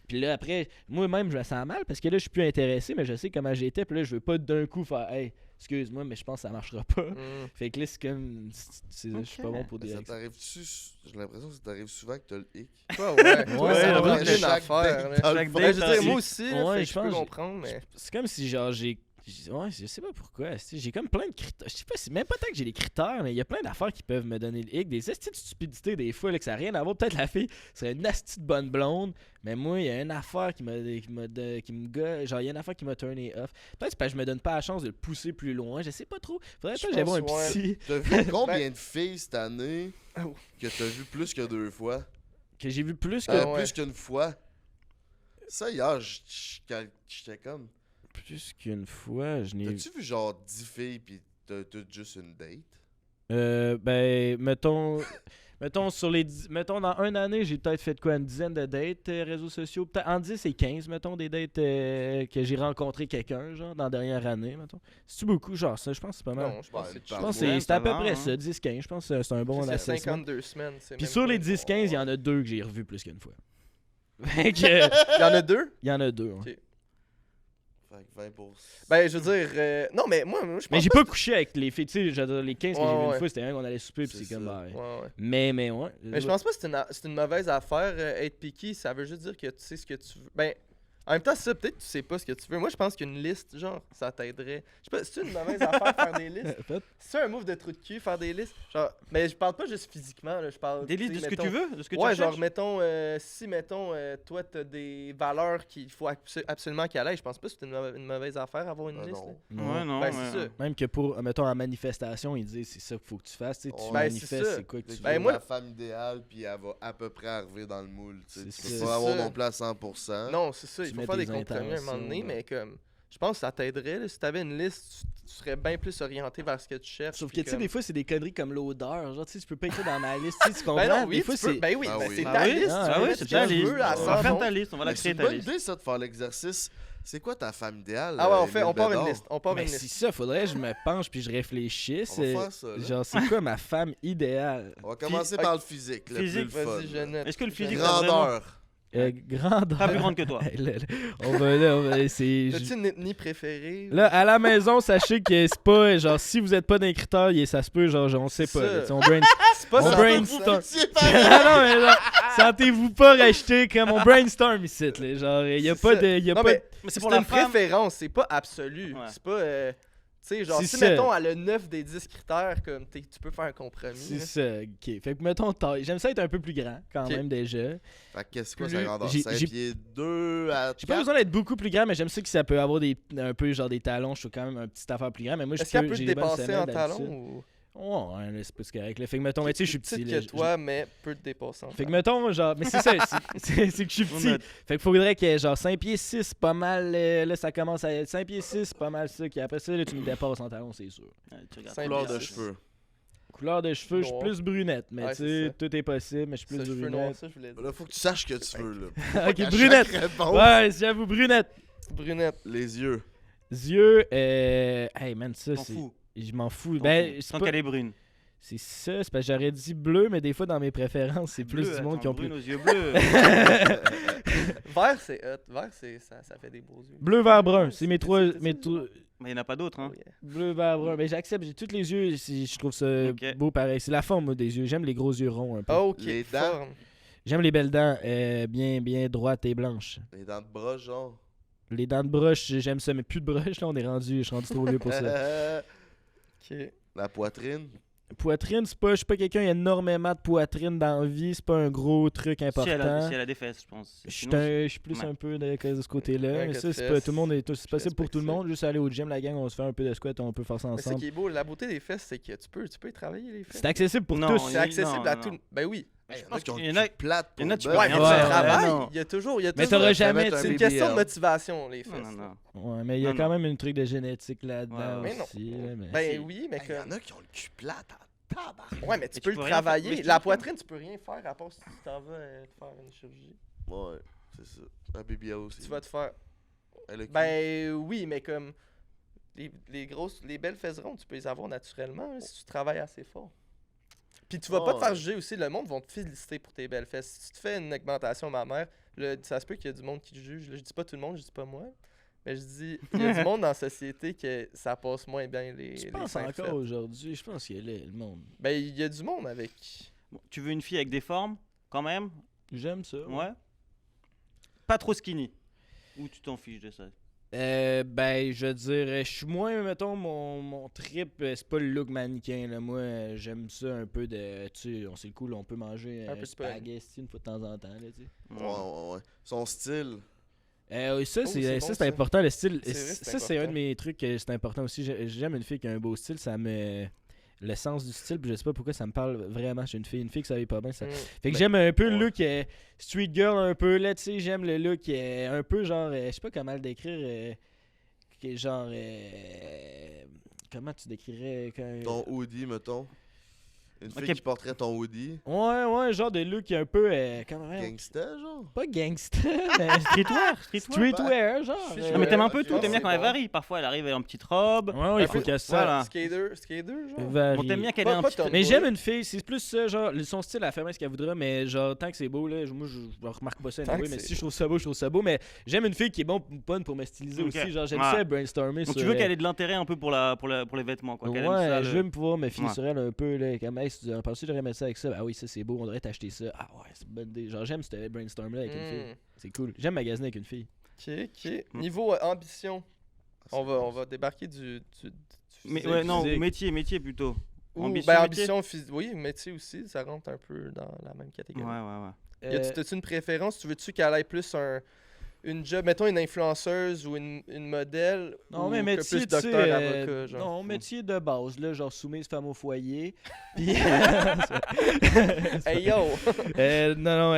Puis là, après, moi-même, je me sens mal parce que là, je suis plus intéressé, mais je sais comment j'étais. Puis là, je veux pas d'un coup faire, hey, excuse-moi, mais je pense que ça marchera pas. Fait que là, c'est comme, je suis pas bon pour Mais dire. ça t'arrive-tu? J'ai l'impression que ça t'arrive souvent que t'as le hic. Ouais, ouais. Toi, Ouais, c'est ouais, vraiment une chaque affaire, date là. dans le Chaque fond. Ben, je veux date, dire, moi aussi, là, Ouais, fait que je je peux pense- comprendre, mais. C'est comme si, genre, j'ai Ouais, je sais pas pourquoi. J'ai comme plein de critères. Je sais pas, c'est même pas tant que j'ai des critères, mais il y a plein d'affaires qui peuvent me donner le hic. Des estis de stupidité, des fois, là, que ça n'a rien à voir. Peut-être la fille serait une asti de bonne blonde, mais moi, il y a une affaire qui me gosse. Genre, il y a une affaire qui m'a turné off. Peut-être c'est parce que je me donne pas la chance de le pousser plus loin. Je sais pas trop. Faudrait pas que j'aille voir un psy. T'as vu combien de filles cette année que t'as vu plus que 2 fois? Que j'ai vu plus que. Plus qu'une fois. Ça, hier, j'étais comme... Plus qu'une fois, je n'ai... T'as-tu vu genre 10 filles pis t'as juste une date? Ben, mettons sur les mettons dans une année, j'ai peut-être fait quoi, une dizaine de dates réseaux sociaux, peut-être en 10 et 15 mettons des dates que j'ai rencontré quelqu'un genre dans la dernière année mettons. C'est beaucoup genre ça, je pense que c'est pas mal. Non, je pense que c'est à peu près ça, 10 15, je pense que c'est un bon c'est assessment. 52 semaines, Puis sur les 10 15, il y en a 2 que j'ai revus plus qu'une fois. Il y en a 2? Il y en a 2. Okay. Fait que 20%. Ben, je veux dire, non, mais moi je pense. Mais j'ai pas couché avec les filles, tu sais, les 15 que j'ai vu une ouais. fois, c'était un qu'on allait souper, puis c'est comme. Ouais. Mais ouais. Mais je pense pas que c'est une mauvaise affaire, être picky. Ça veut juste dire que tu sais ce que tu veux. Ben, en même temps, ça, peut-être que tu sais pas ce que tu veux. Moi, je pense qu'une liste, genre, ça t'aiderait. Je sais pas, c'est une mauvaise affaire faire des listes. C'est un move de trou de cul, faire des listes. Genre, mais je parle pas juste physiquement, là, je parle. Des listes de ce que tu veux, de ce que tu ouais, cherches. genre, mettons, si, mettons, toi, t'as des valeurs qu'il faut absolument qu'elle aille, je pense pas que c'est une mauvaise affaire avoir une liste. Non. Ouais, non. Ben, c'est ça. Même que pour, mettons, en manifestation, ils disent c'est ça qu'il faut que tu fasses. Tu sais, tu manifestes, c'est quoi que tu veux. Ben, moi, la femme idéale, puis elle va à peu près arriver dans le moule. Tu C'est peux pas avoir non plus à 100%. Non, c'est ça, il Tu faut mets faire des tes compromis à un moment donné, intentions, mais comme. Je pense que ça t'aiderait. Là. Si t'avais une liste, tu serais bien plus orienté vers ce que tu cherches. Sauf que, tu sais, des fois, c'est des conneries comme l'odeur. Genre, tu sais, tu peux pas écrire dans ma liste. Tu comprends? Ben non, oui, des fois, c'est. Ben oui, Ah ben oui. c'est Ah ta oui? liste. Ah tu oui, mets c'est ce ta que tu liste. veux à On va faire 100 ta liste, on va la Mais c'est créer une ta bonne liste. idée, ça, de faire l'exercice. C'est quoi ta femme idéale? Ah ouais, on Émile part Bédard? une liste. On part Mais une c'est liste. ça, faudrait que je me penche puis je réfléchisse. On va faire ça, là. Genre, c'est quoi ma femme idéale? On va commencer par le physique, le Physique, plus le fun. Vas-y, je note. Est-ce que le Je physique note. a vraiment- Grandeur. Grandeur. Pas plus grande que toi. On va c'est. T'as-tu une ethnie préférée? Là, à la maison, sachez que c'est pas, genre, si vous êtes pas dans les critères, ça se peut, genre, on sait pas. Ça. Là, on C'est pas on ça. brainstorm. C'est Ah non, mais genre, sentez-vous pas racheter comme on brainstorm ici, là. Genre, y a C'est pas ça. de. Y a Non, pas mais de- Mais c'est pour la une femme. préférence, c'est pas absolu. Ouais. C'est pas. Tu sais, genre, C'est si ça. mettons, elle a 9 des 10 critères, comme tu peux faire un compromis. C'est là. ça, ok. Fait que, mettons, taille. J'aime ça être un peu plus grand, quand Ok. même, déjà. Fait que qu'est-ce que c'est Plus- sa grandeur? j'ai- 5 j'ai- pieds 2 à J'ai pas 4? besoin d'être beaucoup plus grand, mais j'aime ça que ça peut avoir un peu, genre, des talons. Je suis quand même un petit affaire plus grand, mais moi, Est-ce qu'elle peut te j'ai des bonnes dépasser en semelles talons d'habitude. ou. Ouais, là, c'est pas ce correct. Là. Fait que, mettons, mais tu sais, je suis Plus petit. petite là, que toi, mais peut te dépasser en Fait que talons. mettons, genre, mais c'est ça, c'est que je suis On petit. note. Fait qu'il faudrait que, genre, 5 pieds 6, c'est pas mal, là, ça commence à être 5 pieds 6, c'est pas mal ça. Puis après ça, là, tu me dépasses en talon, c'est sûr. Ouais, tu regardes. 5 Couleur pieds de six. cheveux. Couleur de cheveux, je suis Noir. plus brunette, mais Ouais, tu c'est sais, ça. tout est possible, mais je suis Ça, plus cheveux noirs, brunette. ça, je voulais dire. Là, faut que tu saches ce que tu veux, là. Ok, À brunette. chaque réponse, Ouais, j'avoue, brunette. Brunette. Les yeux. Yeux, hey man, ça, T'en c'est. fous. Je m'en fous. T'en Ben, fous. c'est Tant pas. qu'elle est brune. C'est ça, c'est parce que j'aurais dit bleu, mais des fois dans mes préférences, c'est plus Bleu, du monde attends, qui ont brune plus. aux yeux bleus. Vert, c'est hot. Vert, ça fait des beaux yeux. Bleu, vert, brun, c'est mes trois. c'est- Mes trois- Mais il n'y en a pas d'autres, hein. Oh, yeah. Bleu, vert, brun. Mais j'accepte, j'ai tous les yeux, je trouve ça Ok. beau pareil. C'est la forme moi, des yeux. J'aime les gros yeux ronds un peu. Ok, Les dents. forme. J'aime les belles dents, bien droites et blanches. Les dents de bras, genre. Les dents de broche, j'aime ça, mais plus de broche, là, je suis rendu trop vieux pour ça. Ok. La poitrine. Poitrine, je suis pas quelqu'un qui a énormément de poitrine dans la vie, c'est pas un gros truc Si important. elle a des fesses, je pense. Je suis Sinon, je suis plus ouais. un peu de ce côté-là. Un Mais gars ça, de c'est pas fesses. tout le monde, c'est possible pour respecte tout le ça. monde. Juste aller au gym, la gang, on se fait un peu de squat, on peut faire ça Mais ce ensemble. qui est beau, la beauté des fesses, c'est que tu peux y travailler les fesses. C'est accessible pour Non, tous. C'est accessible non, à non. tout. Ben oui. Hey, Je pense qui ont qu'il y le en a- cul plate il y en a, pour tu belle. peux Ouais, rien mais faire. tu travailles. non. Il y a toujours. Mais toujours- t'auras Ça va jamais. être un C'est une BBL. question de motivation, les fesses. Non, non, non. Ouais, mais il y a Non, quand non. même un truc de génétique là-dedans Ouais, ouais. aussi. là, mais- Ben oui, mais Hey, y en comme. a qui ont le cul plate en tabac. Ouais, mais tu tu peux peux le rien travailler. faire. La poitrine, tu peux rien faire à part si tu t'en vas te faire une chirurgie. Ouais, c'est ça. Un BBL aussi. Tu vas te faire. Hey, le cul. Ben oui, mais comme. Les belles fesses rondes, tu peux les avoir naturellement hein, si tu travailles assez fort. Puis tu vas pas te faire juger aussi, le monde va te féliciter pour tes belles fesses. Si tu te fais une augmentation mammaire, ça se peut qu'il y a du monde qui te juge. Là, je dis pas tout le monde, je dis pas moi. Mais je dis, il y a du monde dans la société que ça passe moins bien les Je les pense seins encore faits. aujourd'hui, je pense qu'il y a le monde. Ben il y a du monde avec. Bon, tu veux une fille avec des formes, quand même? J'aime ça. Ouais. Pas trop skinny. Ou tu t'en fiches de ça? Ben, je dirais, je suis moins, mettons, mon trip, c'est pas le look mannequin, là. Moi, j'aime ça un peu de, tu sais, c'est cool, on peut manger un spaghetti une fois de temps en temps, là, tu sais. Ouais. Son style. Oui, ça, c'est important, le style. Ça, c'est un de mes trucs, c'est important aussi. J'aime une fille qui a un beau style, ça me... Le sens du style, puis je sais pas pourquoi ça me parle vraiment chez une fille que ça va pas bien. Ça... Fait que j'aime un peu le look street girl, un peu, là, tu sais, j'aime le look un peu genre, je sais pas comment le décrire, genre, comment tu décrirais ton hoodie, mettons. Une fille qui porterait ton hoodie. Ouais, genre de look un peu... Gangsta, genre? Pas gangsta, mais... Streetwear, genre. Non, mais t'aimes un peu tout, t'aimes bien quand elle varie. Parfois, elle arrive en petite robe. Ouais, il faut qu'elle ça. Voilà. Skater, genre. Bon, t'aimes bien qu'elle ait un petit... Mais j'aime une fille, c'est plus ça, genre, son style, elle fait bien ce qu'elle voudra, mais genre, tant que c'est beau, là, moi, je remarque pas ça, mais si je trouve ça beau, mais j'aime une fille qui est bonne pour me styliser aussi, genre, j'aime ça brainstormer. Donc tu veux qu'elle ait de l'intérêt un peu pour les vêtements, quoi. Ouais, je veux pouvoir me filer sur elle un peu, là, comme, hey, si tu pensais j'aurais mis ça avec ça, ah oui, ça c'est beau, on devrait t'acheter ça, ah ouais, c'est une bonne idée, genre, j'aime ce brainstorm là avec une fille, c'est cool, j'aime magasiner avec une fille. Ok. Niveau ambition, on va débarquer du mais ouais, non, métier plutôt. Ambition physique, oui, métier aussi, ça rentre un peu dans la même catégorie. Ouais. As-tu une préférence? Tu veux-tu qu'elle ait plus une job, mettons une influenceuse ou une modèle? Non, mais métier, plus docteur, avocat, genre. Non, métier de base, là, genre soumise femme au foyer. Puis. Hey yo! Non,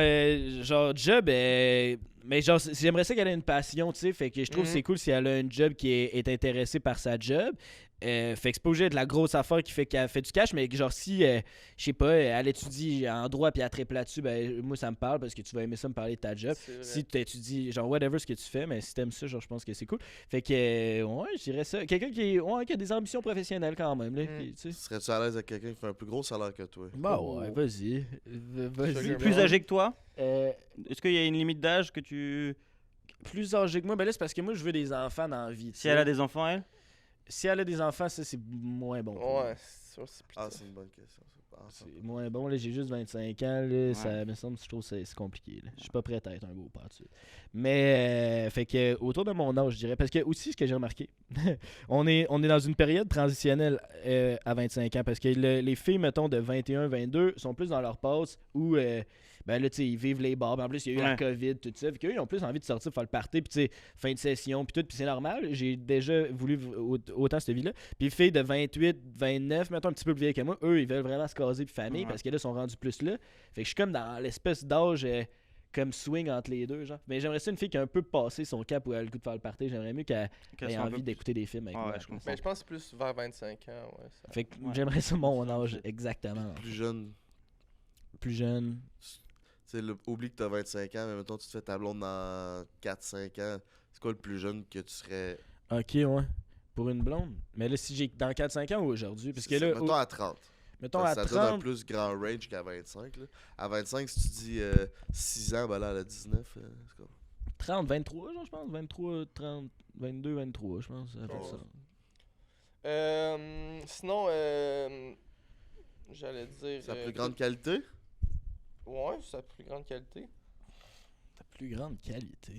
genre job, mais genre, j'aimerais ça qu'elle ait une passion, tu sais. Fait que je trouve que c'est cool si elle a un job qui est intéressée par sa job. Fait que c'est pas obligé d'être la grosse affaire qui fait qu'elle fait du cash, mais genre si, je sais pas, elle étudie en droit puis elle triple là-dessus, ben moi ça me parle parce que tu vas aimer ça me parler de ta job. Si tu étudies, genre whatever ce que tu fais, mais si t'aimes ça, genre je pense que c'est cool. Fait que, ouais, je dirais ça. Quelqu'un qui a des ambitions professionnelles quand même, là. Serais-tu à l'aise avec quelqu'un qui fait un plus gros salaire que toi? Bah ouais, vas-y. Plus âgé que toi? Est-ce qu'il y a une limite d'âge que tu... Plus âgé que moi? Ben là c'est parce que moi je veux des enfants dans la vie. Si elle a des enfants, elle? Si elle a des enfants, ça c'est moins bon. Ouais, c'est c'est une bonne question. C'est moins bon, là j'ai juste 25 ans, là, ça me semble, je trouve que c'est compliqué. Je suis pas prêt à être un beau père tout de suite. Mais, fait que, autour de mon âge, je dirais, parce que aussi, ce que j'ai remarqué, on est dans une période transitionnelle à 25 ans, parce que les filles, mettons, de 21, 22, sont plus dans leur passe où, ben là, tu sais, ils vivent les bars. En plus, il y a eu la COVID, tout ça. Fait qu'eux, ils ont plus envie de sortir, faire le party, puis tu sais, fin de session, puis tout. Puis c'est normal. J'ai déjà voulu autant cette vie-là. Puis les filles de 28, 29, mettons un petit peu plus vieilles que moi, eux, ils veulent vraiment se caser, puis famille, parce que là, ils sont rendus plus là. Fait que je suis comme dans l'espèce d'âge comme swing entre les deux, genre. Mais j'aimerais ça une fille qui a un peu passé son cap où elle a le goût de faire le party. J'aimerais mieux qu'elle ait envie d'écouter des films avec moi. Mais je pense plus vers 25 ans, ouais. Fait que j'aimerais ça mon âge, exactement. Plus jeune. Tu sais, oublie que t'as 25 ans, mais mettons, tu te fais ta blonde dans 4-5 ans. C'est quoi le plus jeune que tu serais? Ok, ouais. Pour une blonde. Mais là, si j'ai dans 4-5 ans ou aujourd'hui? Parce que là. Mettons à 30. Mettons à 30. Ça donne un plus grand range qu'à 25. Là. À 25, si tu dis 6 ans, ben là, elle a 19. C'est quoi? 30, 23, genre, je pense. 23, 30, 22, 23, je pense. Ça. Sinon, j'allais dire. Sa plus grande qualité? Ouais, sa plus grande qualité. Ta plus grande qualité.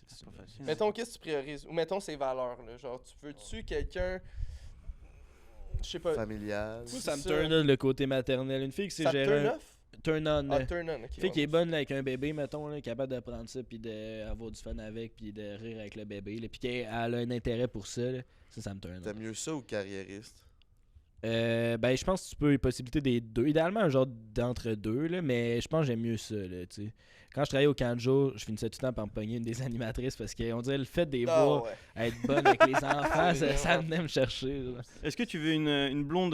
C'est pas facile. Mettons, qu'est-ce que tu priorises? Ou mettons ses valeurs, là. Genre, tu veux-tu quelqu'un. Je sais pas. Familial. Moi, ça me turn on le côté maternel. Une fille qui sait gérer. Turn on. Turn on, ok. Une fille qui est bonne là, avec un bébé, mettons, là, capable de prendre ça, puis d'avoir du fun avec, puis de rire avec le bébé, là, puis qu'elle a un intérêt pour ça, là. Ça me turn on. T'aimes mieux ça ou carriériste? Ben, je pense que tu peux y possibilité des deux. Idéalement, un genre d'entre deux, là, mais je pense que j'aime mieux ça, là, tu sais. Quand je travaillais au camp de jour, je finissais tout le temps par me pogner une des animatrices parce qu'on dirait le fait des voir être bonne avec les enfants, ça venait me chercher. Là. Est-ce que tu veux une blonde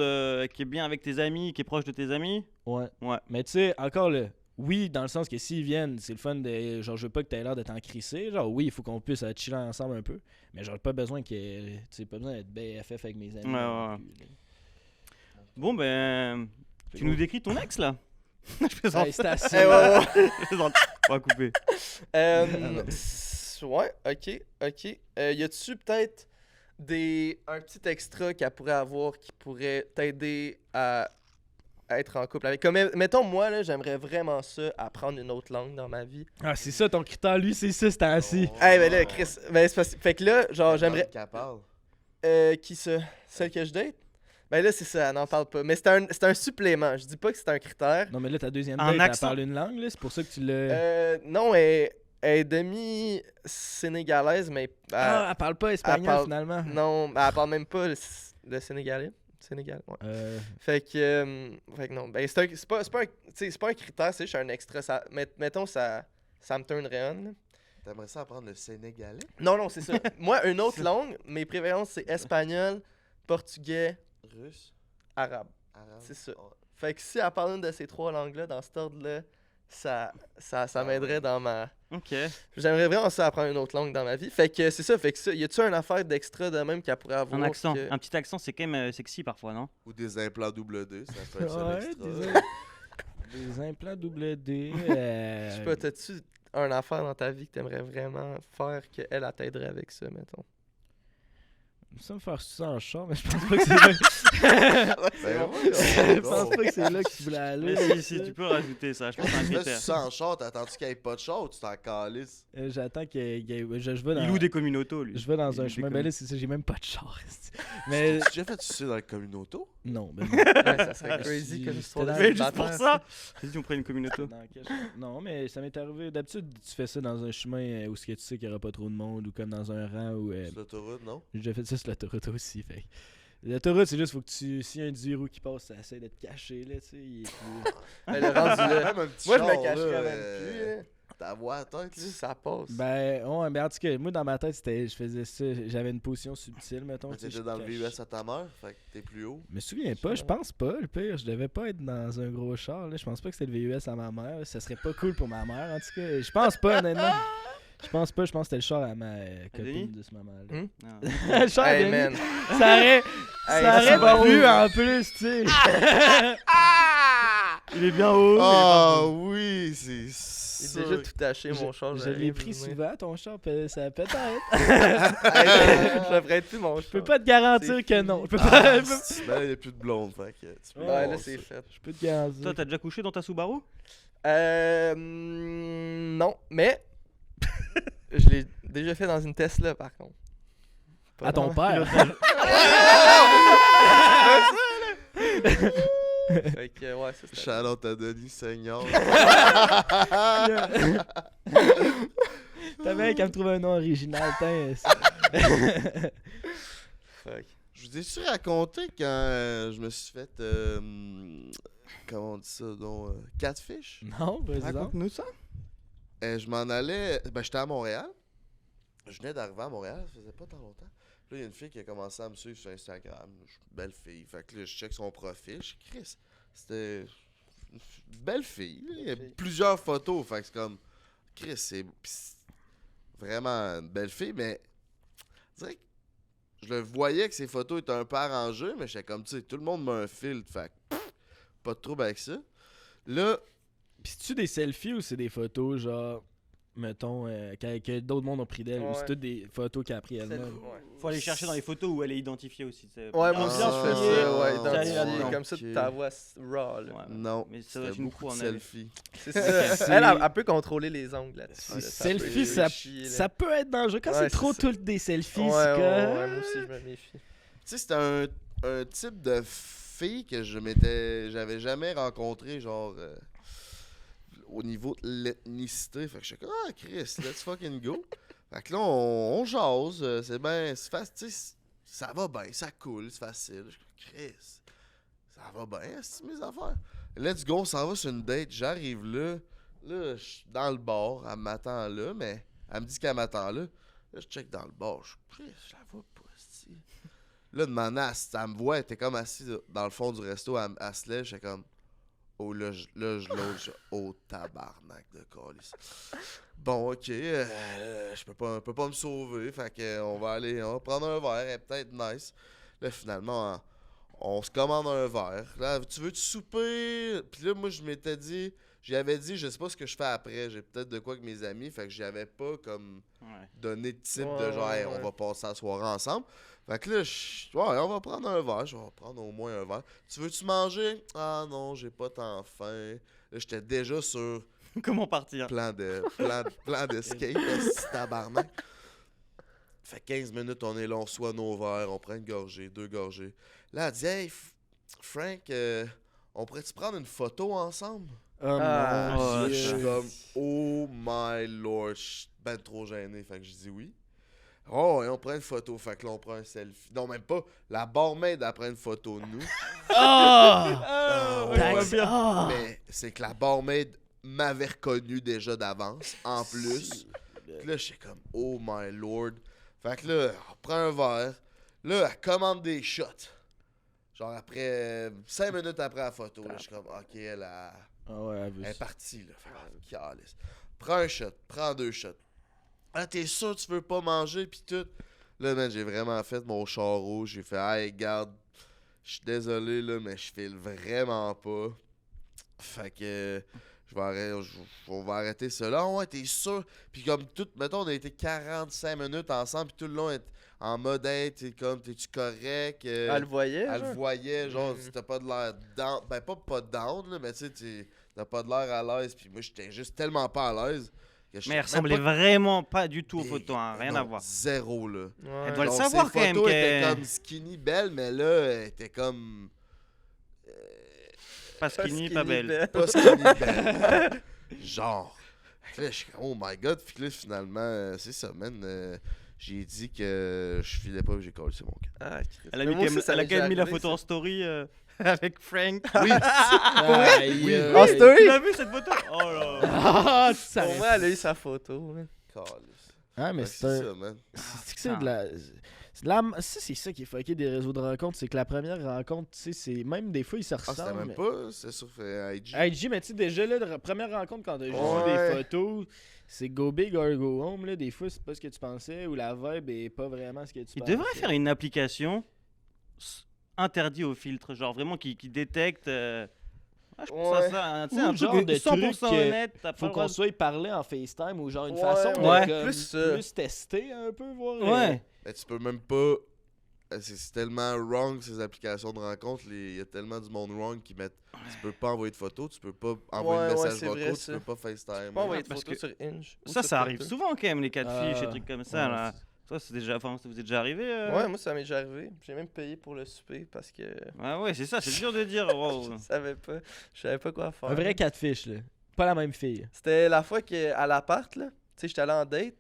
qui est bien avec tes amis, qui est proche de tes amis? Ouais. Mais tu sais, encore là, oui, dans le sens que s'ils viennent, c'est le fun de. Genre, je veux pas que t'aies l'air de t'en crisser. Genre, oui, il faut qu'on puisse chiller ensemble un peu. Mais genre, pas besoin que. Tu sais, pas besoin d'être BFF avec mes amis. Ouais. Bon, ben. Tu nous décris ton ex là? Je plaisante. C'est assez. On va couper. Ouais, ok. Y a-tu peut-être un petit extra qu'elle pourrait avoir qui pourrait t'aider à être en couple avec. Comme, mettons, moi, là, j'aimerais vraiment ça, apprendre une autre langue dans ma vie. Ah, c'est ça ton critère, lui, c'est ça, c'est assis. Ben là, Chris, c'est parce... Fait que là, genre, j'aimerais... Qui ça? Celle que je date? Ben là, c'est ça, elle n'en parle pas. Mais c'est un supplément, je dis pas que c'est un critère. Non, mais là, ta deuxième Un date, elle accent. parle une langue, là, c'est pour ça que tu l'as... Non, elle est demi-sénégalaise, mais... elle parle pas espagnol, parle- finalement. Non, elle parle même pas le sénégalais. Sénégal, ouais. Fait que non, ben c'est pas un critère, c'est juste un extra. Mettons, ça me turnerait on. Là. T'aimerais ça apprendre le sénégalais? Non, c'est ça. Moi, une autre langue, mes préférences, c'est espagnol, portugais, Russe? arabe. Arabe? C'est ça. Fait que si elle parle une de ces 3 langues-là, dans cet ordre-là, ça m'aiderait dans ma... Ok. J'aimerais vraiment ça apprendre une autre langue dans ma vie. Fait que c'est ça. Fait que ça, y a-tu une affaire d'extra de même qu'elle pourrait avoir? Un accent. que- Un petit accent, c'est quand même sexy parfois, non? Ou des implants double D, ça peut être ça Ouais, l'extra. des implants double D. Je sais pas, t'as-tu une affaire dans ta vie que t'aimerais vraiment faire qu'elle t'aiderait avec ça, mettons? Ça me faire ça en char, mais je pense pas que c'est là. Ben Je pense pas que c'est là que tu voulais aller. Mais si, tu peux rajouter ça. Je pense que c'est un Là, si tu critère. sens en char, t'attends-tu qu'il n'y ait pas de char ou tu t'en calisses? J'attends que je vais dans... Il loue des communautos, lui. Je vais dans Il un loue des chemin. Ben là, c'est ça, j'ai même pas de char. Mais T'as déjà fait sucer dans le communauto? non, ben non. Ouais, ça serait Ouais, crazy si- comme histoire. c'était de dans- Mais juste pour célibataire, ça! Vas-y, on prend une communauto. Dans quel- Non, mais ça m'est arrivé. D'habitude, tu fais ça dans un chemin où ce que tu sais qu'il y aura pas trop de monde ou comme dans un rang où. Sur l'autoroute, non? J'ai déjà fait ça sur l'autoroute aussi. Fait. L'autoroute, c'est juste faut que tu. S'il y a un 10 roues qui passe, ça essaie de te cacher là, tu sais. Il est plus... Mais le rendu là, Même un petit moi je me char, cacherais là, même plus. Là. Ta voix à tête, Tu là. sais, ça passe. Ben, ouais, mais en tout cas, moi dans ma tête, je faisais ça. J'avais une position subtile, mettons. Mais tu sais, t'étais je dans le cache- VUS à ta mère, fait que t'es plus haut. Je me souviens pas, je pense pas, le pire. Je devais pas être dans un gros char, là. Je pense pas que c'était le VUS à ma mère. Ça serait pas cool pour ma mère, en tout cas. Je pense pas, honnêtement. Je pense que c'était le char à ma Denis? copine de ce moment-là. Ah. Le char à Hey Denis, man. ça aurait, Hey, ça c'est aurait bon. pu en plus, tu sais. Il est bien haut. Ah oui, c'est Il est sûr. déjà tout taché, mon char. Je j'arrive, l'ai pris mais- souvent, ton char, ça peut-être. Hey, je le prête plus, mon char. Je peux pas te garantir C'est que fini. non. Je peux Ah, pas. ben, il n'y a plus de blonde, fait que tu peux Ouais, Ouais, avoir là, ça. c'est fait. Je peux te garantir. Toi, t'as déjà couché dans ta Subaru? Non, mais je l'ai déjà fait dans une Tesla, par contre. Pas À ton dans- père. Fait que, ouais, c'est ça. Shout-out à Denis Seigneur. T'as bien qu'à me trouver un nom original, tiens. Fuck. Je vous ai-tu raconté quand je me suis fait. Comment on dit ça donc? Catfish? Non, vas-y donc. Raconte-nous ça. Je m'en allais. Ben, j'étais à Montréal. Je venais d'arriver à Montréal, ça faisait pas tant longtemps. Puis là, il y a une fille qui a commencé à me suivre sur Instagram. Belle fille. Fait que là, je check son profil. Je dis, Chris, c'était une belle fille. là. Il y a plusieurs photos. Fait que c'est comme. Chris, c'est vraiment une belle fille, mais. Je dirais que je le voyais que ses photos étaient un peu arrangées, mais j'étais comme, tu sais, tout le monde met un filtre. Fait que, pas de trouble avec ça. Là, Pis c'est-tu des selfies ou c'est des photos, genre, mettons, que d'autres mondes ont pris d'elle, ou Ouais. c'est toutes des photos qu'elle a pris elle-même? Ouais. Faut aller chercher dans les photos où elle est identifiée aussi. tu sais. Ouais, moi Ah, aussi, je fais ouais. ça, ouais, Ça arrive identifié, là-dedans. comme ça, Ok. ta voix raw, là. Ouais. non. Mais ça, C'était tu nous beaucoup prends de en elle. selfies. C'est ça. Elle peut contrôler les angles là-dessus. là, Selfie, peut ça, chier, là. ça peut être dangereux. Quand Ouais, c'est c'est trop ça. toutes des selfies, Ouais, c'est ouais, que... ouais, moi aussi, je me méfie. Tu sais, c'était un type de fille que j'avais jamais rencontré, genre, au niveau de l'ethnicité. Fait que je suis comme, ah, Chris, let's fucking go. Fait que là, on jase, c'est bien, c'est facile, tu sais, ça va bien, ça coule, c'est facile. Je suis comme, Chris, ça va bien, c'est mes affaires. Let's go, on s'en va sur une date, j'arrive là, je suis dans le bar, elle m'attend là, mais elle me dit qu'elle m'attend là. Là, je check dans le bar, je suis Chris, je la vois pas, c'ti. Là, demandant, elle me voit, elle était comme assise dans le fond du resto, elle se lève, j'étais comme, oh là, je l'autre, je oh tabarnak de calice. Bon, ok, je peux pas me sauver, fait que on va prendre un verre, elle est peut-être nice. Là, finalement, on se commande un verre. Là, tu veux-tu souper? Puis là, moi, je m'étais dit, J'avais dit, je sais pas ce que je fais après. J'ai peut-être de quoi avec mes amis. Fait que j'avais pas comme donné de type de genre, hey, on va passer la soirée ensemble. Fait que là, on va prendre un verre. Je vais prendre au moins un verre. Tu veux-tu manger? Ah non, j'ai pas tant faim. Là, j'étais déjà sur Comment partir? plan d'escape, tabarnak. Fait 15 minutes, on est là, on soit nos verres, on prend une gorgée, 2 gorgées. Là, elle dit, hey, Frank, on pourrait-tu prendre une photo ensemble? Oh, Je suis comme, oh my lord, je suis ben trop gêné. Fait que je dis oui. Oh, et on prend une photo. Fait que là, on prend un selfie. Non, même pas. La barmaid, elle prend une photo de nous. Mais c'est que la barmaid m'avait reconnu déjà d'avance, en plus. Puis là, j'étais comme, oh my lord. Fait que là, on prend un verre. Là, elle commande des shots. Genre après, 5 minutes après la photo, là, je suis comme, ok, elle est partie, là. Fait que, calice. Prends un shot, prends 2 shots. Ah, t'es sûr que tu veux pas manger, pis tout? Là, man, j'ai vraiment fait mon char rouge. J'ai fait, hey, garde, je suis désolé, là, mais je file vraiment pas. Fait que, on va arrêter cela. Ouais, t'es sûr? Puis comme tout, mettons, on a été 45 minutes ensemble, pis tout le long, en mode, hey, t'es-tu correct? Elle le voyait, Elle le voyait, genre, t'as pas de l'air down. Ben, pas down, là, mais tu sais, t'as pas de l'air à l'aise. Puis moi, j'étais juste tellement pas à l'aise. Mais elle ressemblait vraiment pas du tout aux photos, hein, rien à voir. Zéro, là. Ouais. Elle doit le savoir quand même. Ses photos étaient comme skinny, belle, mais là, elle était comme... Pas skinny, pas belle. Pas skinny, belle. Genre. Là, je suis comme, oh my god. Puis là, finalement, c'est ça, man. J'ai dit que je filais pas, j'ai collé sur mon cas. Ah, Elle a quand même mis la photo en story avec Frank. Oui. En story? Tu l'as vu cette photo? Oh là. Pour moi, elle a eu sa photo. Ah, mais c'est ça, man. C'est de la... c'est ça qui est fucké des réseaux de rencontres, c'est que la première rencontre, tu sais, c'est même des fois ils se ressemblent. Ah, c'était même pas, c'est sur IG. IG, mais tu sais, déjà là, la première rencontre quand t'as juste vu des photos, c'est go big or go home, là, des fois c'est pas ce que tu pensais, ou la vibe est pas vraiment ce que tu pensais. Il devrait faire une application interdite au filtre, genre vraiment qui détecte... je pense à ça, tu sais, un genre truc de 100% truc, honnête. Faut qu'on soit parler en FaceTime ou genre une façon de comme, plus tester un peu, voir. Ouais. Mais tu peux même pas. C'est tellement wrong ces applications de rencontres. Il y a tellement du monde wrong qui mettent. Tu peux pas envoyer de photos, tu peux pas envoyer de messages vocaux, tu peux pas FaceTime. Tu peux pas envoyer de photos sur Hinge. Ça arrive souvent quand même, les cas de fiches, des trucs comme ça. Là. Ça, c'est déjà. Enfin, ça vous est déjà arrivé? Ouais, moi, ça m'est déjà arrivé. J'ai même payé pour le souper parce que. Ouais, c'est ça, c'est dur de dire. Wow. Je savais pas quoi faire. Un vrai cas de fiche, là. Pas la même fille. C'était la fois qu'à l'appart, là. Tu sais, j'étais allé en date.